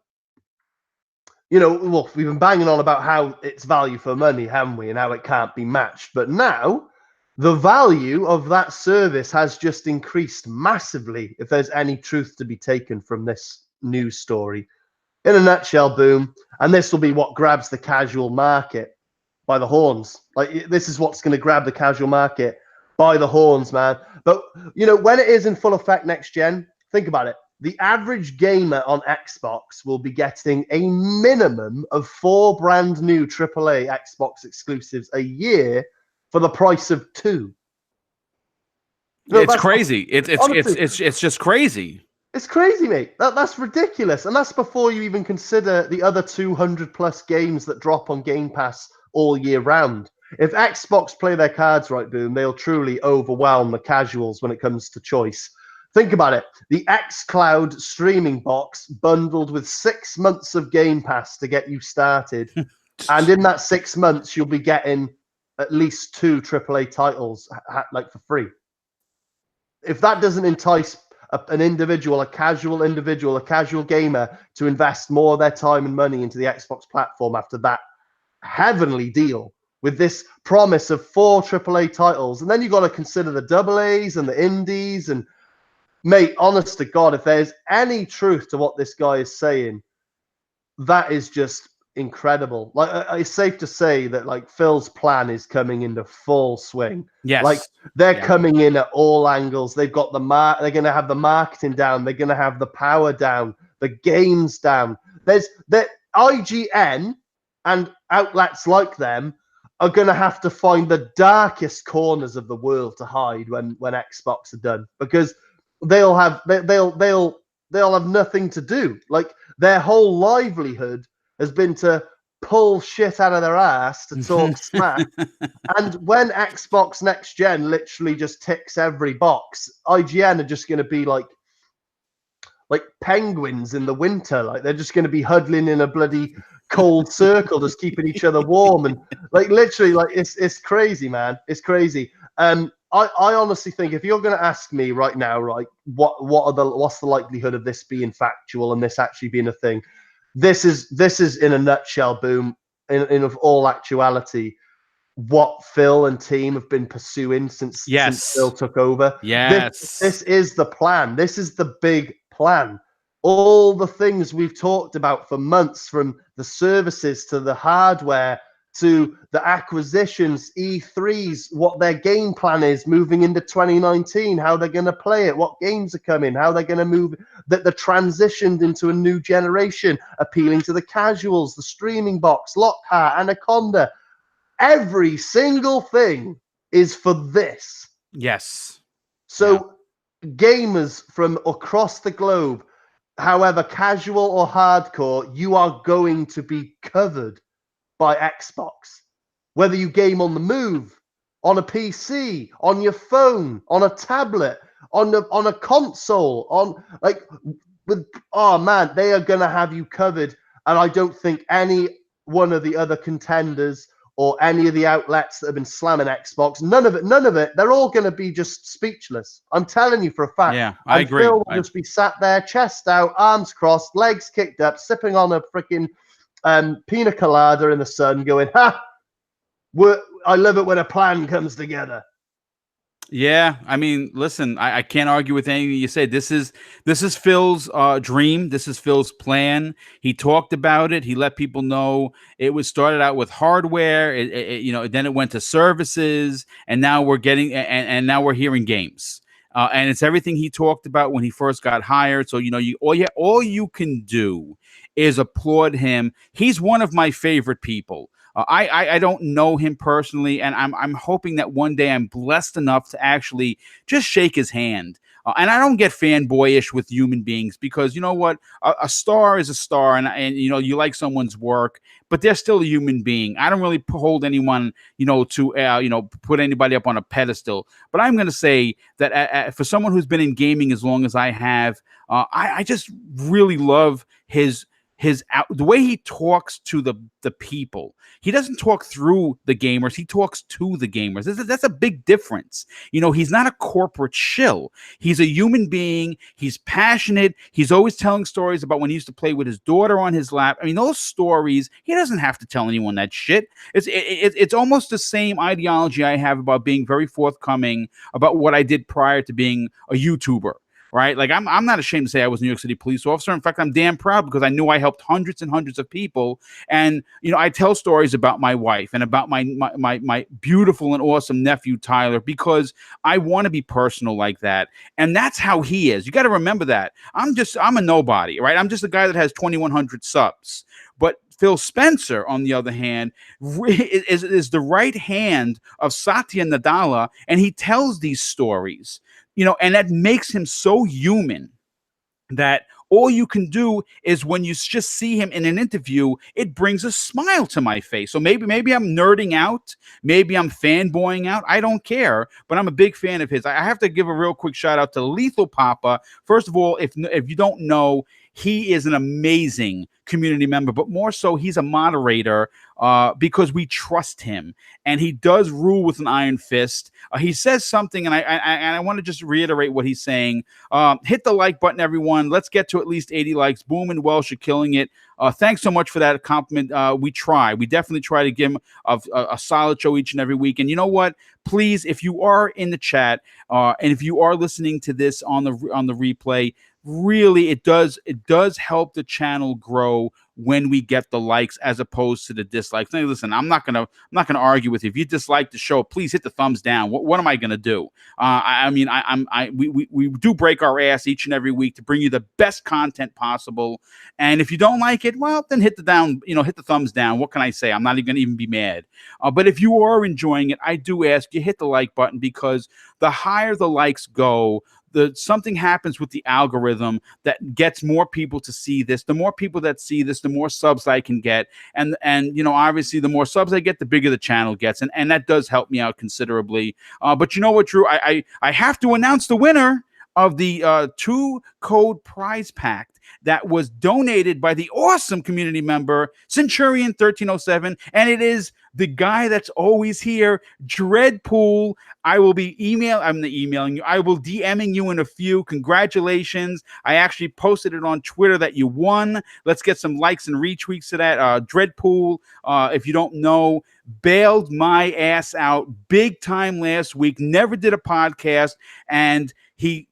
well, we've been banging on about how it's value for money, haven't we, and how it can't be matched. But now, the value of that service has just increased massively, if there's any truth to be taken from this news story. In a nutshell, Boom, and this will be what grabs the casual market by the horns. Like, this is what's going to grab the casual market by the horns, man. But, when it is in full effect next gen, think about it. The average gamer on Xbox will be getting a minimum of 4 brand new AAA Xbox exclusives a year for the price of 2. It's crazy. It's just crazy. It's crazy, mate. That's ridiculous. And that's before you even consider the other 200 plus games that drop on Game Pass all year round. If Xbox play their cards right, Boom, they'll truly overwhelm the casuals when it comes to choice. Think about it. The xCloud streaming box bundled with 6 months of Game Pass to get you started. And in that 6 months, you'll be getting at least 2 AAA titles like for free. If that doesn't entice an individual, a casual gamer to invest more of their time and money into the Xbox platform after that heavenly deal with this promise of 4 AAA titles, and then you got to consider the AA's and the indies. And mate, honest to God, if there's any truth to what this guy is saying, that is just incredible. Like, it's safe to say that like Phil's plan is coming into full swing. Yes, like they're coming in at all angles. They've got they're going to have the marketing down. They're going to have the power down, the games down. There's the IGN and outlets like them are going to have to find the darkest corners of the world to hide when Xbox are done, because they'll have nothing to do. Like, their whole livelihood has been to pull shit out of their ass to talk smack. And when Xbox Next Gen literally just ticks every box, IGN are just going to be like penguins in the winter. Like, they're just going to be huddling in a bloody cold circle, just keeping each other warm. And like, literally, like, it's crazy, man. It's crazy. I honestly think, if you're going to ask me right now, right, what's the likelihood of this being factual and this actually being a thing? This is in a nutshell, Boom, in of all actuality, what Phil and team have been pursuing since Phil took over. Yes. This is the plan. This is the big plan. All the things we've talked about for months, from the services to the hardware to the acquisitions, E3s, what their game plan is moving into 2019, how they're going to play it, what games are coming, how they're going to move, that they're transitioned into a new generation, appealing to the casuals, the streaming box, Lockhart, Anaconda. Every single thing is for this. Yes. So gamers from across the globe, however casual or hardcore, you are going to be covered by Xbox. Whether you game on the move, on a PC, on your phone, on a tablet, on a console, they are gonna have you covered. And I don't think any one of the other contenders or any of the outlets that have been slamming Xbox, none of it, they're all going to be just speechless. I'm telling you for a fact. Yeah, I agree. Phil will just be sat there, chest out, arms crossed, legs kicked up, sipping on a freaking pina colada in the sun, going, "Ha! I love it when a plan comes together." Yeah, I mean, listen, I can't argue with anything you say. This is Phil's dream. This is Phil's plan. He talked about it. He let people know it was started out with hardware. Then it went to services, and now we're getting and now we're hearing games. And it's everything he talked about when he first got hired. So all you can do is applaud him. He's one of my favorite people. I don't know him personally, and I'm hoping that one day I'm blessed enough to actually just shake his hand. And I don't get fanboyish with human beings, because you know what, a star is a star, and you know, you like someone's work, but they're still a human being. I don't really hold anyone, you know, to put anybody up on a pedestal. But I'm going to say that for someone who's been in gaming as long as I have, I just really love the way he talks to the people. He doesn't talk through the gamers, he talks to the gamers. That's a big difference. You know, he's not a corporate shill. He's a human being. He's passionate. He's always telling stories about when he used to play with his daughter on his lap. I mean, those stories, he doesn't have to tell anyone that shit. It's almost the same ideology I have about being very forthcoming about what I did prior to being a YouTuber. Right, like I'm not ashamed to say I was a New York City police officer. In fact, I'm damn proud, because I knew I helped hundreds and hundreds of people. And you know, I tell stories about my wife and about my beautiful and awesome nephew Tyler, because I want to be personal like that. And that's how he is. You got to remember that. I'm a nobody, right? I'm just a guy that has 2,100 subs. But Phil Spencer, on the other hand, is the right hand of Satya Nadella, and he tells these stories, you know, and that makes him so human that all you can do is, when you just see him in an interview, it brings a smile to my face. So maybe I'm nerding out, maybe I'm fanboying out. I don't care, but I'm a big fan of his. I have to give a real quick shout out to Lethal Papa. First of all, if you don't know, he is an amazing community member, but more so, he's a moderator because we trust him, and he does rule with an iron fist. He says something, and I want to just reiterate what he's saying. Hit the like button, everyone. Let's get to at least 80 likes. Boom and Welsh are killing it. Thanks so much for that compliment. We definitely try to give him a solid show each and every week. And you know what? Please, if you are in the chat and if you are listening to this on the replay, really, it does help the channel grow when we get the likes as opposed to the dislikes. Now, listen, I'm not gonna argue with you. If you dislike the show, please hit the thumbs down. What am I gonna do? We do break our ass each and every week to bring you the best content possible. And if you don't like it, well, then hit the thumbs down. What can I say? I'm not even gonna be mad. But if you are enjoying it, I do ask you, hit the like button, because the higher the likes go, something happens with the algorithm that gets more people to see this. The more people that see this, the more subs I can get. And you know, obviously, the more subs I get, the bigger the channel gets. And that does help me out considerably. But you know what, Drew? I have to announce the winner of the 2-code prize pack that was donated by the awesome community member Centurion 1307, and it is the guy that's always here, Dreadpool. I will be emailing you. I will DMing you in a few. Congratulations. I actually posted it on Twitter that you won. Let's get some likes and retweets to that. Dreadpool, if you don't know, bailed my ass out big time last week. Never did a podcast, and he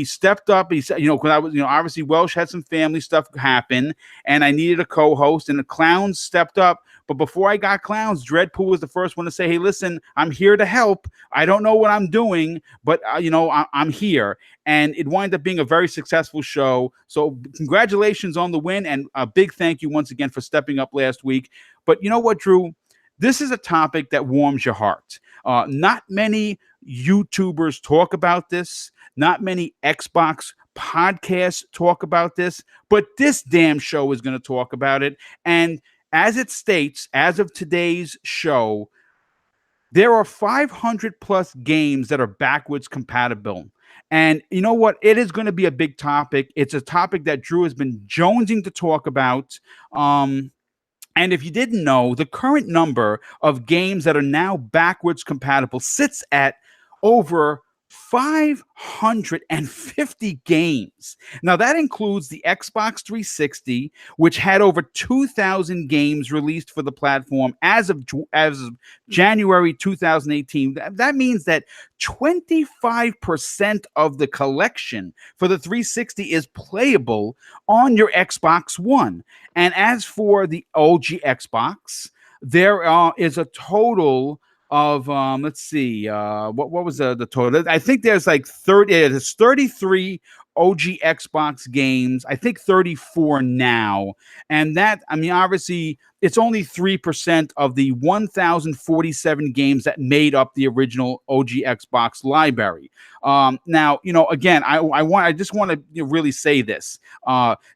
stepped up. He said, because I was, obviously Welsh had some family stuff happen, and I needed a co-host, and the Clowns stepped up. But before I got Clowns, Dreadpool was the first one to say, "Hey, listen, I'm here to help. I don't know what I'm doing, but I'm here." And it wound up being a very successful show. So congratulations on the win, and a big thank you once again for stepping up last week. But you know what, Drew? This is a topic that warms your heart. Not many YouTubers talk about this. Not many Xbox podcasts talk about this, but this damn show is going to talk about it. And as it states, as of today's show, there are 500 plus games that are backwards compatible. And you know what? It is going to be a big topic. It's a topic that Drew has been jonesing to talk about. And if you didn't know, the current number of games that are now backwards compatible sits at over 550 games. Now, that includes the Xbox 360, which had over 2,000 games released for the platform as of January 2018. That means that 25% of the collection for the 360 is playable on your Xbox One. And as for the OG Xbox, there is a total of let's see, what was the total? I think there's like 33 OG Xbox games, I think 34 now. And that, I mean, obviously, it's only 3% of the 1,047 games that made up the original OG Xbox library. Now, again, I just want to really say this.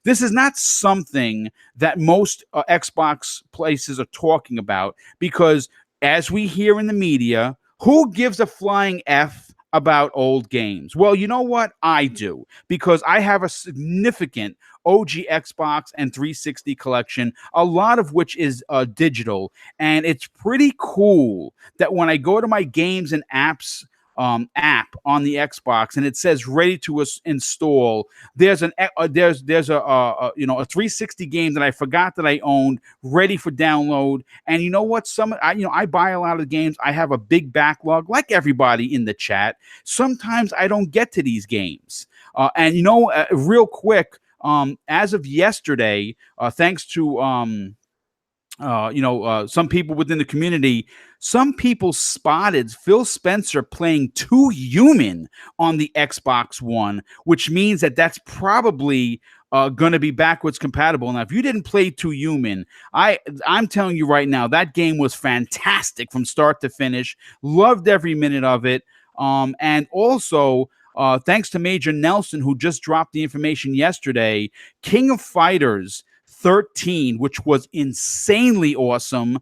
This is not something that most Xbox places are talking about because, as we hear in the media, who gives a flying F about old games? Well, you know what? I do, because I have a significant OG Xbox and 360 collection, a lot of which is digital. And it's pretty cool that when I go to my games and apps app on the Xbox and it says ready to install, there's a 360 game that I forgot that I owned ready for download. And you know what? I buy a lot of games. I have a big backlog, like everybody in the chat. Sometimes I don't get to these games. Real quick, as of yesterday, thanks to some people within the community, some people spotted Phil Spencer playing Too Human on the Xbox One, which means that that's probably going to be backwards compatible. Now, if you didn't play Too Human, I'm telling you right now, that game was fantastic from start to finish. Loved every minute of it. And also, thanks to Major Nelson, who just dropped the information yesterday, King of Fighters 13, which was insanely awesome,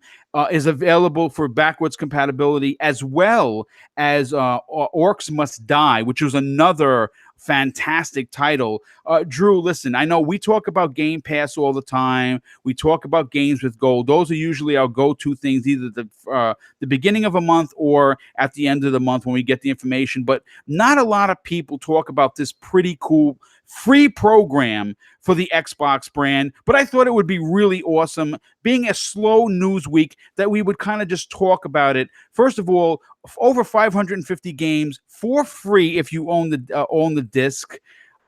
is available for backwards compatibility, as well as Orcs Must Die, which was another fantastic title. Drew, listen, I know we talk about Game Pass all the time. We talk about games with gold. Those are usually our go-to things, either the beginning of a month or at the end of the month when we get the information. But not a lot of people talk about this pretty cool free program for the Xbox brand, but I thought it would be really awesome, being a slow news week, that we would kind of just talk about it. First of all, over 550 games for free if you own the disc.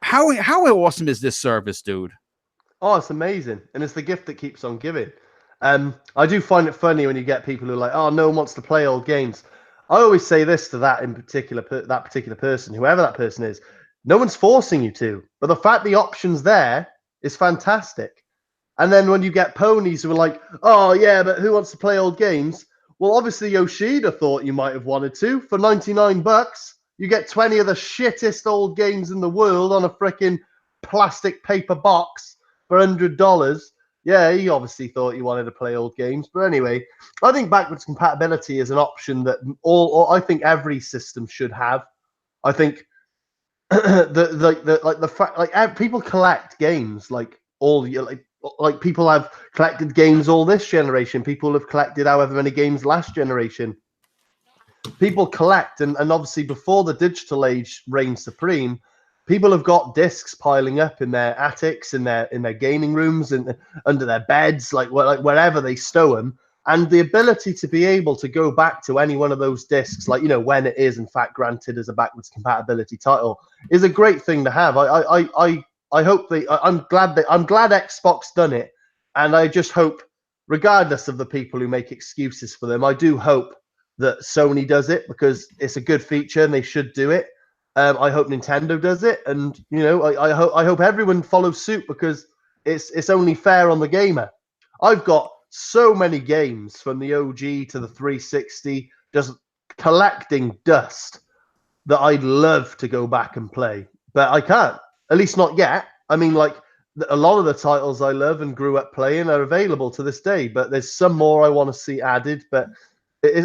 How awesome is this service, dude? Oh, it's amazing, and it's the gift that keeps on giving. I do find it funny when you get people who are like, "Oh, no one wants to play old games." I always say this to that particular person, whoever that person is. No one's forcing you to, but the fact the option's there is fantastic. And then when you get ponies who are like, "Oh yeah, but who wants to play old games?" Well, obviously Yoshida thought you might have wanted to. For $99, you get 20 of the shittest old games in the world on a freaking plastic paper box for $100. Yeah, he obviously thought you wanted to play old games. But anyway, I think backwards compatibility is an option that I think every system should have. I think the fact, like, people collect games like all like people have collected games all this generation. People have collected however many games last generation. People collect, and obviously before the digital age reigned supreme, people have got discs piling up in their attics, in their gaming rooms, and under their beds, like wherever they stow them. And the ability to be able to go back to any one of those discs, like, when it is in fact granted as a backwards compatibility title, is a great thing to have. I hope I'm glad Xbox done it, and I just hope, regardless of the people who make excuses for them, I do hope that Sony does it, because it's a good feature and they should do it. I hope Nintendo does it, and I hope everyone follows suit, because it's only fair on the gamer. I've got so many games from the OG to the 360 just collecting dust that I'd love to go back and play, but I can't, at least not yet. I mean, like, a lot of the titles I love and grew up playing are available to this day, but there's some more I want to see added. But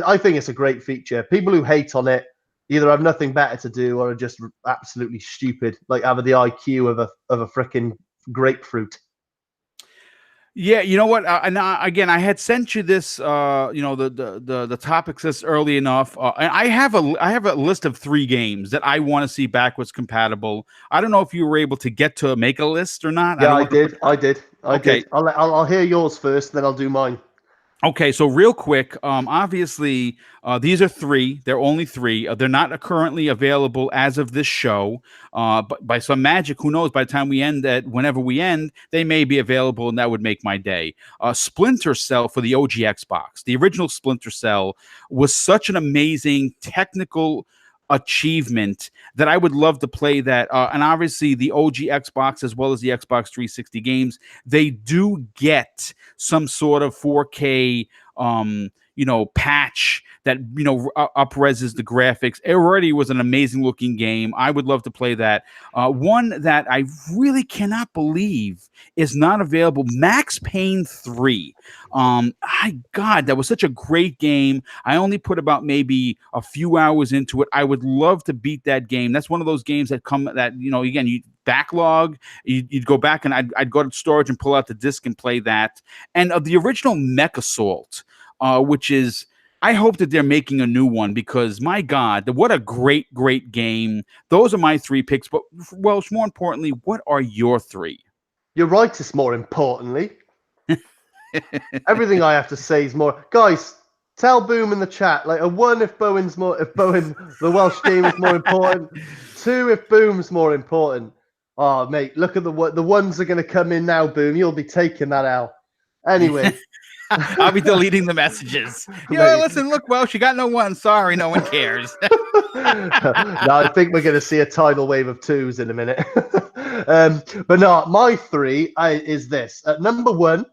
I think it's a great feature. People who hate on it either have nothing better to do or are just absolutely stupid, like have the IQ of a freaking grapefruit. Yeah, you know what? Again, I had sent you this, the topics list early enough. And I have a list of 3 games that I want to see backwards compatible. I don't know if you were able to get to make a list or not. Yeah, I did. I did. Okay. I'll hear yours first, then I'll do mine. Okay, so real quick, obviously, these are 3. They're only 3. They're not currently available as of this show. But by some magic, who knows? By the time we end whenever we end, they may be available, and that would make my day. Splinter Cell for the OG Xbox. The original Splinter Cell was such an amazing technical achievement that I would love to play that. And obviously, the OG Xbox as well as the Xbox 360 games, they do get some sort of 4K patch that upreses the graphics. It already was an amazing looking game. I would love to play that. One that I really cannot believe is not available, Max Payne 3. God, that was such a great game. I only put about maybe a few hours into it. I would love to beat that game. That's one of those games that again, you backlog, you'd go back, and I'd go to storage and pull out the disc and play that. And the original Mech Assault, which is, I hope that they're making a new one, because my God, what a great game. Those are my 3 picks. But Welsh, more importantly, what are your 3? You're right, it's more importantly. Everything I have to say is more. Guys, tell Boom in the chat, like, a 1 if Bowen, the Welsh game is more important. 2 if Boom's more important. Oh, mate, look at the ones are going to come in now, Boom. You'll be taking that out. Anyway. I'll be deleting the messages. Listen, look, Welsh, you got no 1. Sorry, no one cares. No, I think we're going to see a tidal wave of 2s in a minute. But no, my 3 is this. At number 1,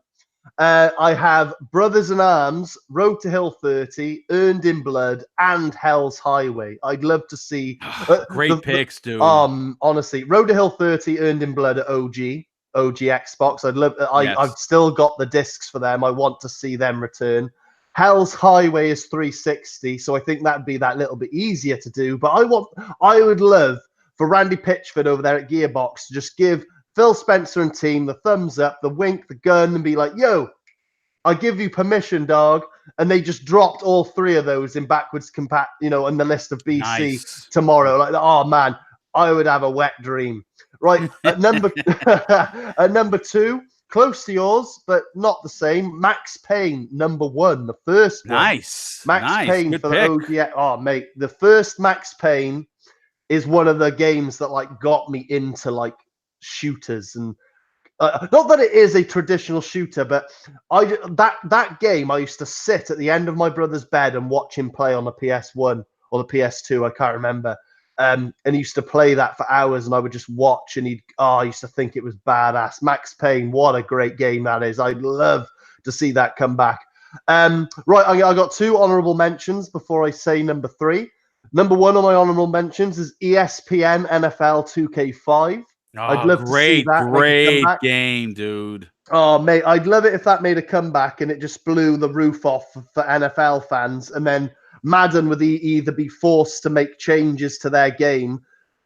I have Brothers in Arms, Road to Hill 30, Earned in Blood, and Hell's Highway. I'd love to see great picks, dude. Honestly, Road to Hill 30, Earned in Blood at OG Xbox. I've still got the discs for them. I want to see them return. Hell's Highway is 360, so I think that'd be that little bit easier to do. But I would love for Randy Pitchford over there at Gearbox to just give Phil Spencer and team the thumbs up, the wink, the gun, and be like, yo, I give you permission, dog. And they just dropped all 3 of those in backwards compat, on the list of BC tomorrow. Like, oh man, I would have a wet dream. Right, at number 2, close to yours, but not the same. Max Payne, number 1, the first one. Nice. Max Payne for the OG. Oh, mate, the first Max Payne is one of the games that like got me into like shooters, and not that it is a traditional shooter, but that game I used to sit at the end of my brother's bed and watch him play on the PS1 or the PS2. I can't remember. And he used to play that for hours, and I would just watch, and I used to think it was badass. Max Payne, what a great game that is. I'd love to see that come back. Right, I got 2 honorable mentions before I say number 3. Number 1 on my honorable mentions is ESPN NFL 2K5. I'd love to see that. Great game, dude. Oh, mate, I'd love it if that made a comeback and it just blew the roof off for NFL fans, and then Madden would either be forced to make changes to their game,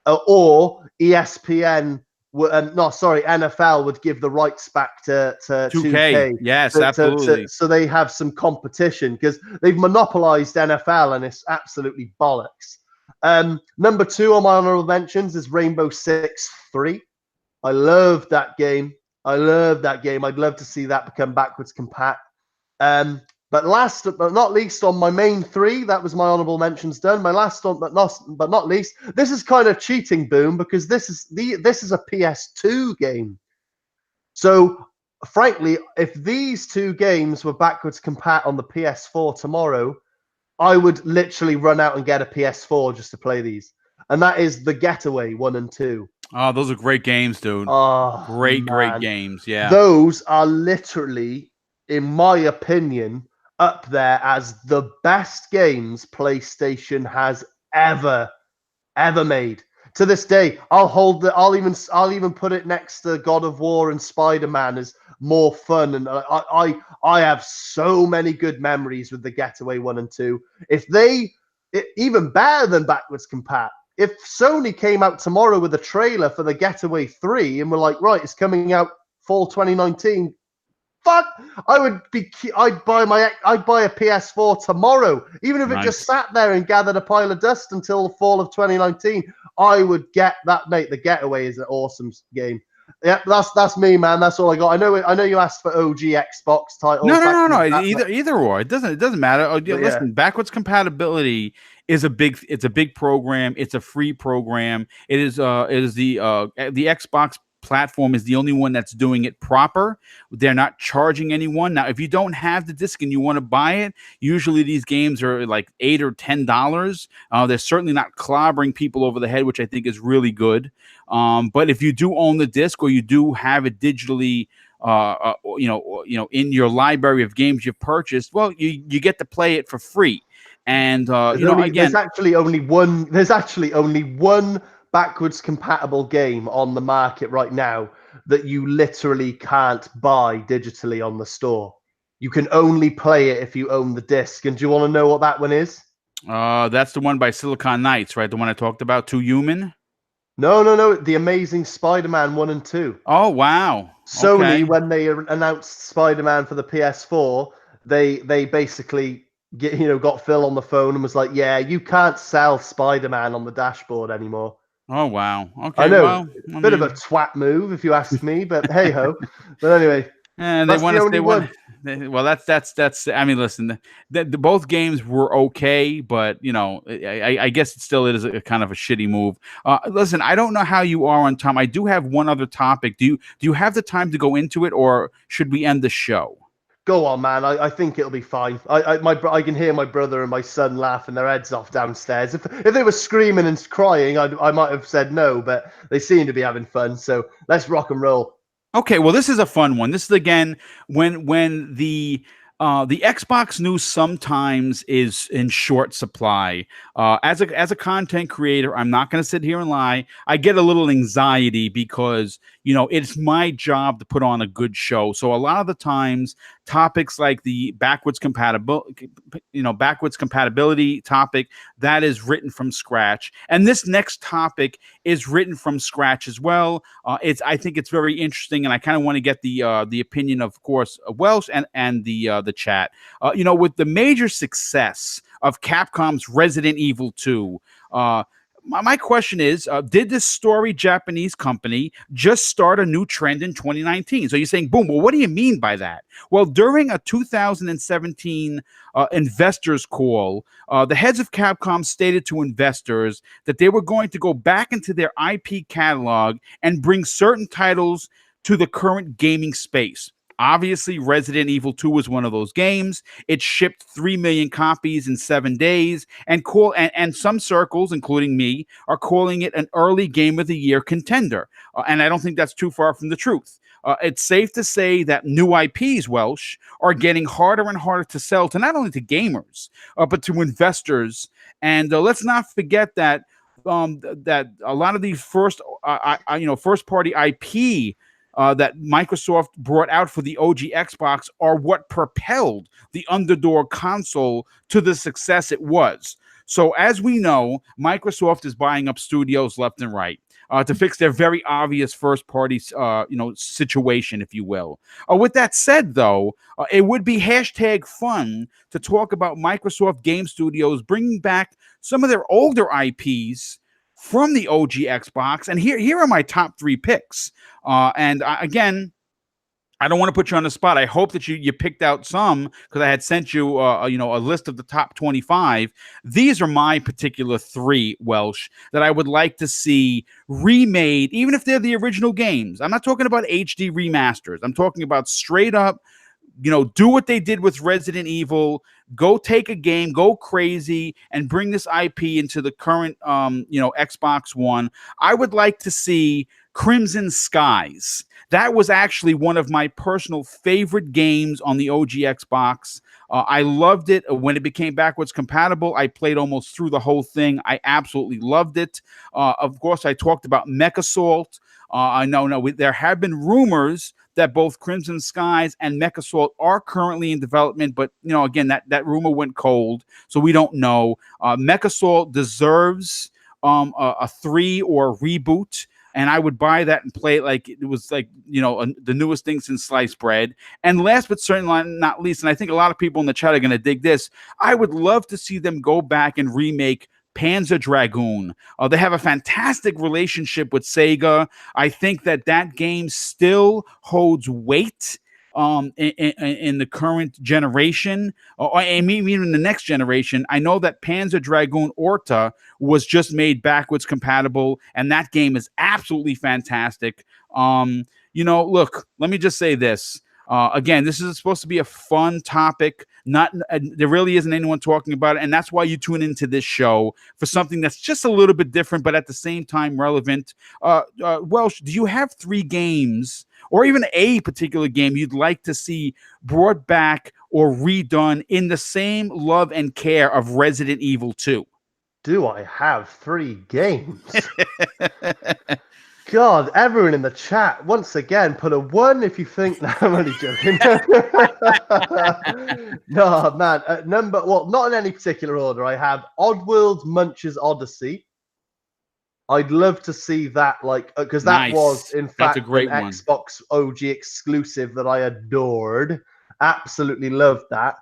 or ESPN, NFL would give the rights back to 2K. Yes, absolutely. So they have some competition, because they've monopolized NFL, and it's absolutely bollocks. Number 2 on my honorable mentions is Rainbow Six 3. I love that game. I'd love to see that become backwards compat. But last but not least on my main 3, that was my honorable mentions done. My last one, but not least, this is kind of cheating, Boom, because this is a PS2 game. So frankly, if these 2 games were backwards compat on the PS4 tomorrow, I would literally run out and get a PS4 just to play these. And that is The Getaway 1 and 2. Oh, those are great games, dude. Oh, great games. Yeah. Those are literally, in my opinion, up there as the best games PlayStation has ever made. To this day, I'll even put it next to God of War and Spider-Man as more fun. And I have so many good memories with The Getaway 1 and 2. Even better than backwards compat. If Sony came out tomorrow with a trailer for The Getaway 3 and were like, right, it's coming out fall 2019, fuck, I'd buy a PS4 tomorrow, even if it just sat there and gathered a pile of dust until the fall of 2019. I would get that, mate. The Getaway is an awesome game. Yeah, that's me, man. That's all I got. I know you asked for OG Xbox titles. No. Either or. It doesn't matter. Listen, backwards compatibility is a big program. It's a free program. It is the Xbox platform is the only one that's doing it proper. They're not charging anyone. Now, if you don't have the disc and you want to buy it, usually these games are like $8 or $10. They're certainly not clobbering people over the head, which I think is really good. But if you do own the disc or you do have it digitally, in your library of games you've purchased, well, you get to play it for free. And there's actually only one backwards compatible game on the market right now that you literally can't buy digitally on the store. You can only play it if you own the disc. And do you want to know what that one is? That's the one by Silicon Knights, right? The one I talked about, Too Human? No. The Amazing Spider-Man 1 and 2. Oh, wow. Sony, Okay. when they announced Spider-Man for the PS4, they basically got Phil on the phone and was like, "Yeah, you can't sell Spider-Man on the dashboard anymore." Oh, wow. Okay. I know, Well, bit of a twat move if you ask me, but hey ho. But anyway, and that's the only one. Well, that's. I mean, listen, the both games were okay, but I guess it is a kind of a shitty move. Listen, I don't know how you are on time. I do have one other topic. Do you have the time to go into it, or should we end the show? Go on, man. I think it'll be fine. I can hear my brother and my son laughing their heads off downstairs. If they were screaming and crying, I might have said no, but they seem to be having fun. So let's rock and roll. Okay, well, this is a fun one. This is again when the Xbox news sometimes is in short supply. As a content creator, I'm not going to sit here and lie. I get a little anxiety because it's my job to put on a good show. So a lot of the times, topics like the backwards compatibility topic, that is written from scratch, and this next topic is written from scratch as well. I think it's very interesting, and I kind of want to get the opinion, of course, of Welsh and the chat. With the major success of Capcom's Resident Evil 2. My question is, did this story Japanese company just start a new trend in 2019? So you're saying, boom, well, what do you mean by that? Well, during a 2017 investors call, the heads of Capcom stated to investors that they were going to go back into their IP catalog and bring certain titles to the current gaming space. Obviously, Resident Evil 2 was one of those games. It shipped 3 million copies in 7 days, and some circles, including me, are calling it an early Game of the Year contender. And I don't think that's too far from the truth. It's safe to say that new IPs, Welsh, are getting harder and harder to sell to not only to gamers, but to investors. And let's not forget that that a lot of these first party IP that Microsoft brought out for the OG Xbox are what propelled the underdog console to the success it was. So as we know, Microsoft is buying up studios left and right to fix their very obvious first-party, situation, if you will. With that said, though, it would be hashtag fun to talk about Microsoft Game Studios bringing back some of their older IPs from the OG Xbox. And here are my top 3 picks. Again, I don't want to put you on the spot. I hope that you picked out some, because I had sent you a list of the top 25. These are my particular 3, Welsh, that I would like to see remade, even if they're the original games. I'm not talking about HD remasters. I'm talking about straight up, do what they did with Resident Evil. Go take a game, go crazy, and bring this IP into the current, Xbox One. I would like to see Crimson Skies. That was actually one of my personal favorite games on the OG Xbox. I loved it when it became backwards compatible. I played almost through the whole thing. I absolutely loved it. Of course, I talked about Mech Assault. There have been rumors that both Crimson Skies and Mech Assault are currently in development, but again, that rumor went cold, so we don't know. Mech Assault deserves a 3 or a reboot, and I would buy that and play it like it was like the newest thing since sliced bread. And last but certainly not least, and I think a lot of people in the chat are going to dig this, I would love to see them go back and remake Panzer Dragoon. They have a fantastic relationship with Sega. I think that game still holds weight in the current generation, or even in the next generation. I know that Panzer Dragoon Orta was just made backwards compatible, and that game is absolutely fantastic. Look, let me just say this. Again, this is supposed to be a fun topic. Not there really isn't anyone talking about it, and that's why you tune into this show for something that's just a little bit different, but at the same time relevant. Welsh, do you have 3 games, or even a particular game you'd like to see brought back or redone in the same love and care of Resident Evil 2? Do I have 3 games? God, everyone in the chat, once again, put a 1 if you think... No, I'm only joking. No, man. Not in any particular order. I have Oddworld Munch's Odyssey. I'd love to see that, because that was, in fact, a great an one. Xbox OG exclusive that I adored. Absolutely loved that.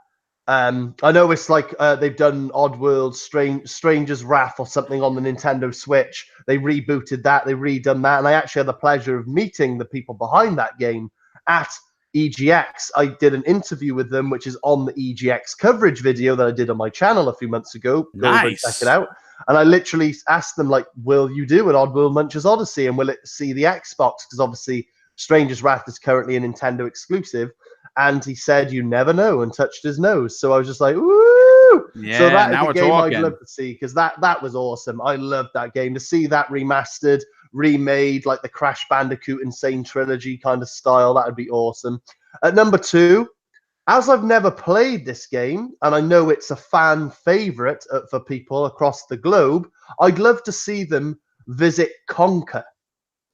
I know it's like they've done Oddworld Stranger's Wrath or something on the Nintendo Switch. They rebooted that, they redone that, and I actually had the pleasure of meeting the people behind that game at EGX. I did an interview with them, which is on the EGX coverage video that I did on my channel a few months ago. Go over and check it out. And I literally asked them, will you do an Oddworld Munch's Odyssey, and will it see the Xbox? Because obviously Stranger's Wrath is currently a Nintendo exclusive. And he said, you never know, and touched his nose. So I was just like, woo! Yeah, so that now is a game I'd love to see, because that was awesome. I loved that game. To see that remastered, remade, like the Crash Bandicoot Insane Trilogy kind of style, that would be awesome. At number 2, as I've never played this game, and I know it's a fan favorite for people across the globe, I'd love to see them visit Conker.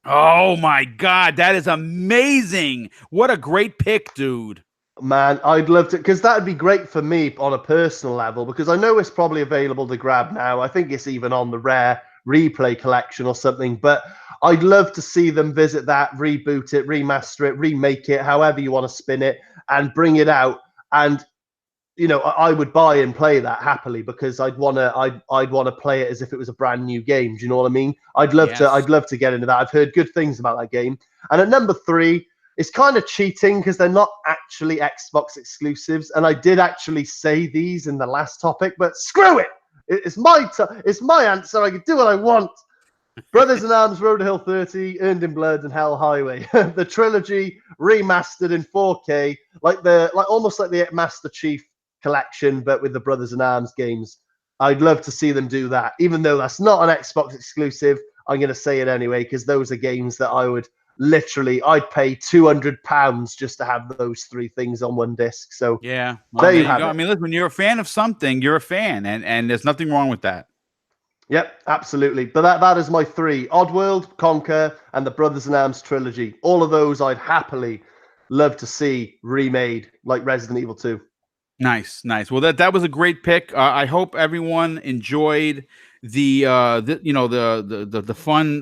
Oh my God, that is amazing. What a great pick, dude. Man, I'd love to, because that'd be great for me on a personal level, because I know it's probably available to grab now. I think it's even on the Rare Replay collection or something, but I'd love to see them visit that, reboot it, remaster it, remake it, however you want to spin it, and bring it out. And I would buy and play that happily, because I'd want to play it as if it was a brand new game. Do you know what I mean? I'd love to get into that. I've heard good things about that game. And at number 3, it's kind of cheating because they're not actually Xbox exclusives. And I did actually say these in the last topic, but screw it. It's my answer. I can do what I want. Brothers in Arms, Road to Hill 30, Earned in Blood, and Hell Highway. The trilogy remastered in 4K, almost like the Master Chief collection, but with the Brothers in Arms games. I'd love to see them do that. Even though that's not an Xbox exclusive, I'm going to say it anyway, because those are games that I'd pay £200 just to have those 3 things on one disc. So yeah, there you have it. I mean, listen, when you're a fan of something, you're a fan, and there's nothing wrong with that. Yep, absolutely. But that is my 3: Oddworld, Conker, and the Brothers in Arms trilogy. All of those I'd happily love to see remade, like Resident Evil 2. Nice. Well, that was a great pick. I hope everyone enjoyed the fun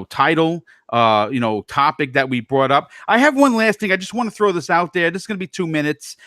title topic that we brought up. I have one last thing. I just want to throw this out there. This is going to be 2 minutes.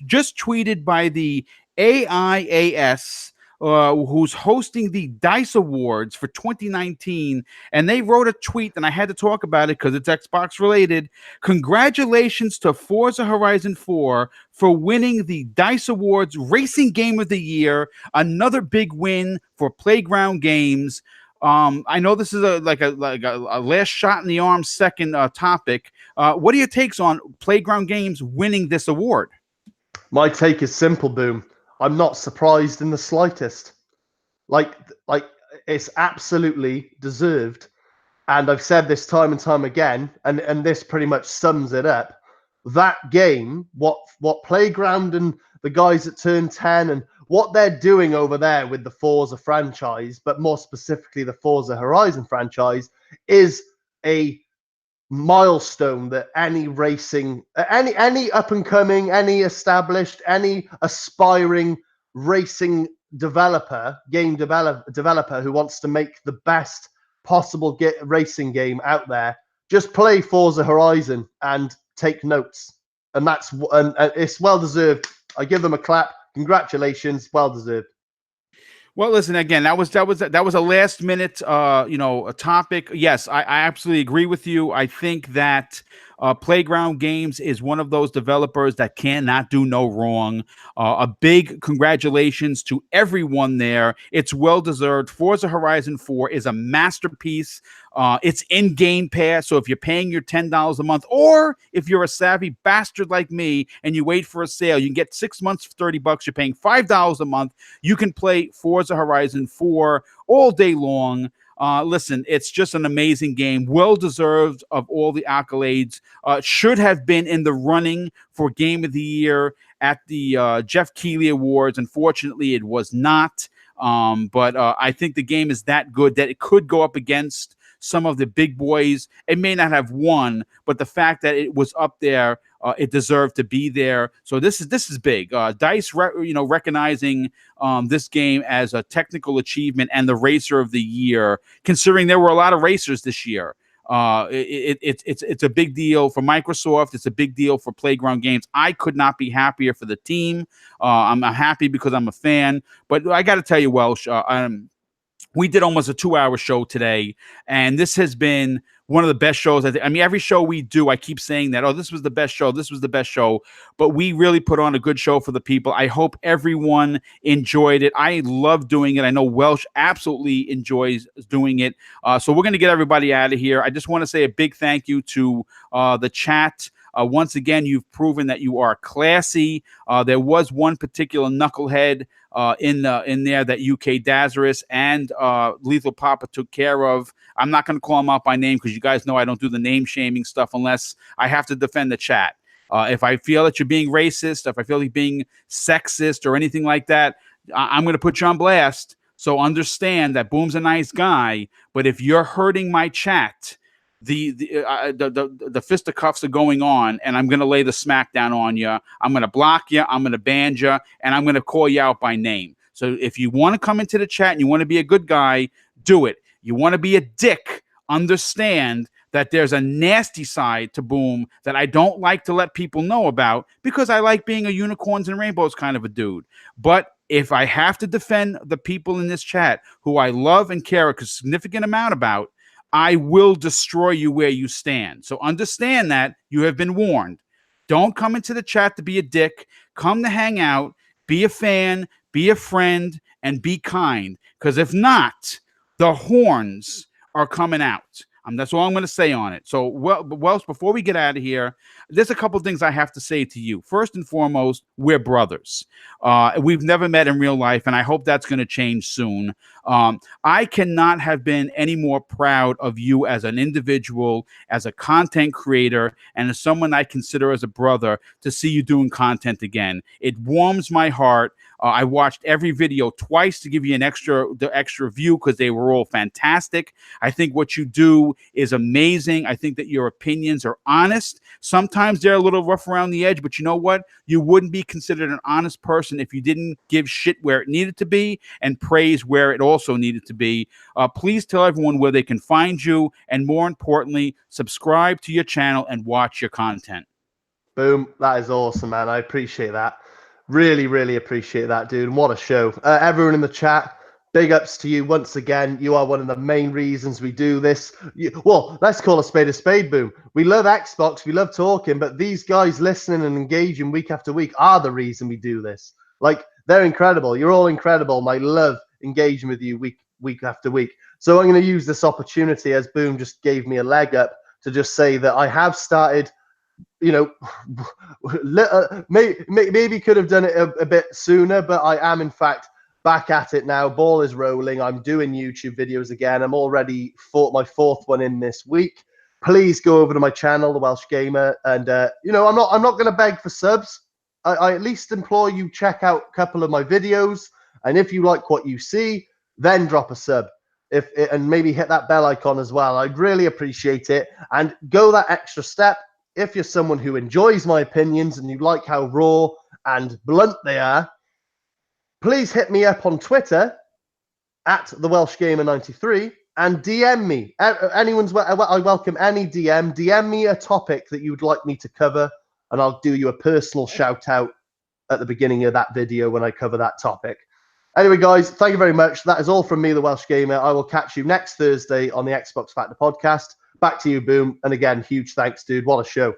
Just tweeted by the AIAS. Who's hosting the DICE Awards for 2019, and they wrote a tweet, and I had to talk about it because it's Xbox related. Congratulations to Forza Horizon 4 for winning the DICE Awards Racing Game of the Year. Another big win for Playground Games. I know this is a last shot in the arm second topic. What are your takes on Playground Games winning this award? My take is simple, Boom. I'm not surprised in the slightest. Like it's absolutely deserved. And I've said this time and time again, and this pretty much sums it up. That game, what Playground and the guys at Turn 10 and what they're doing over there with the Forza franchise, but more specifically the Forza Horizon franchise, is a milestone that any racing, any up and coming, any established, any aspiring racing game developer who wants to make the best possible racing game out there, just play Forza Horizon and take notes. And it's well deserved. I give them a clap. Congratulations, well deserved. Well, listen, again, that was a last minute, a topic. Yes, I absolutely agree with you. I think that Playground Games is one of those developers that cannot do no wrong. A big congratulations to everyone there. It's well deserved. Forza Horizon 4 is a masterpiece. It's in Game Pass, so if you're paying your $10 a month, or if you're a savvy bastard like me and you wait for a sale, you can get 6 months for $30. You're paying $5 a month. You can play Forza Horizon 4 all day long. Listen, it's just an amazing game, well deserved of all the accolades. Should have been in the running for Game of the Year at the Jeff Keighley Awards. Unfortunately, it was not. But I think the game is that good that it could go up against some of the big boys. It may not have won, but the fact that it was up there, it deserved to be there. So this is big. DICE, recognizing this game as a technical achievement and the Racer of the Year, considering there were a lot of racers this year. It's a big deal for Microsoft. It's a big deal for Playground Games. I could not be happier for the team. I'm happy because I'm a fan. But I got to tell you, Welsh, we did almost a 2-hour show today, and this has been one of the best shows. I mean, every show we do, I keep saying that, oh, this was the best show. This was the best show. But we really put on a good show for the people. I hope everyone enjoyed it. I love doing it. I know Welsh absolutely enjoys doing it. So we're going to get everybody out of here. I just want to say a big thank you to the chat. Once again, you've proven that you are classy. There was one particular knucklehead in there that UK Dazarus and Lethal Papa took care of. I'm not going to call him out by name because you guys know I don't do the name shaming stuff unless I have to defend the chat. If I feel that you're being racist, if I feel you're being sexist or anything like that, I'm going to put you on blast. So understand that Boom's a nice guy, but if you're hurting my chat, the fisticuffs are going on, and I'm going to lay the smackdown on you. I'm going to block you. I'm going to ban you, and I'm going to call you out by name. So if you want to come into the chat and you want to be a good guy, do it. You want to be a dick, understand that there's a nasty side to Boom that I don't like to let people know about because I like being a unicorns and rainbows kind of a dude. But if I have to defend the people in this chat who I love and care a significant amount about, I will destroy you where you stand. So understand that you have been warned. Don't come into the chat to be a dick. Come to hang out, be a fan, be a friend, and be kind. Because if not, the horns are coming out. That's all I'm going to say on it. So, Welsh, before we get out of here, there's a couple things I have to say to you. First and foremost, we're brothers. We've never met in real life, and I hope that's going to change soon. I cannot have been any more proud of you as an individual, as a content creator, and as someone I consider as a brother to see you doing content again. It warms my heart. I watched every video twice to give you the extra view because they were all fantastic. I think what you do is amazing. I think that your opinions are honest. Sometimes they're a little rough around the edge, but you know what? You wouldn't be considered an honest person if you didn't give shit where it needed to be and praise where it also needed to be. Please tell everyone where they can find you, and more importantly, subscribe to your channel and watch your content. Boom. That is awesome, man. I appreciate that. Really, really appreciate that, dude. And what a show. Everyone in the chat, big ups to you once again. You are one of the main reasons we do this. Well, let's call a spade, Boom. We love Xbox. We love talking, but these guys listening and engaging week after week are the reason we do this. Like, they're incredible. You're all incredible. And I love engaging with you week after week. So I'm going to use this opportunity, as Boom just gave me a leg up, to just say that I have started, maybe could have done it a bit sooner, but I am in fact back at it now. Ball is rolling. I'm doing YouTube videos again. I'm already my fourth one in this week. Please go over to my channel, The Welsh Gamer, and I'm not going to beg for subs. I at least implore you check out a couple of my videos, and if you like what you see, then drop a sub. And maybe hit that bell icon as well. I'd really appreciate it, and go that extra step. If you're someone who enjoys my opinions and you like how raw and blunt they are, please hit me up on Twitter at TheWelshGamer93 and DM me. I welcome any DM. DM me a topic that you would like me to cover, and I'll do you a personal shout out at the beginning of that video when I cover that topic. Anyway, guys, thank you very much. That is all from me, The Welsh Gamer. I will catch you next Thursday on the Xbox Factor podcast. back to you, Boom. And again, huge thanks, dude. What a show.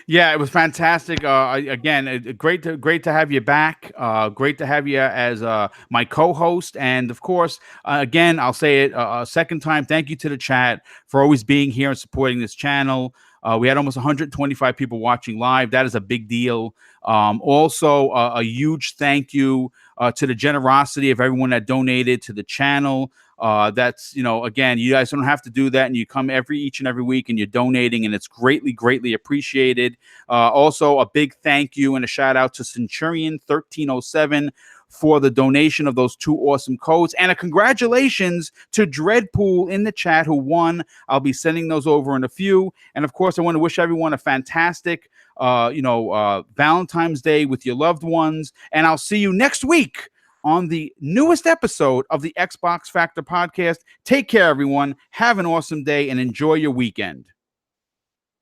Yeah, it was fantastic. Again, great to have you back. Great to have you as my co-host, and of course, again, I'll say it a second time. Thank you to the chat for always being here and supporting this channel. We had almost 125 people watching live. That is a big deal. Also, a huge thank you to the generosity of everyone that donated to the channel. That's, again, you guys don't have to do that, and you come each and every week and you're donating, and it's greatly appreciated. Also, a big thank you and a shout out to Centurion 1307 for the donation of those 2 awesome codes, and a congratulations to Dreadpool in the chat who won. I'll be sending those over in a few, and of course, I want to wish everyone a fantastic Valentine's Day with your loved ones, and I'll see you next week on the newest episode of the Xbox Factor podcast. Take care, everyone. Have an awesome day and enjoy your weekend.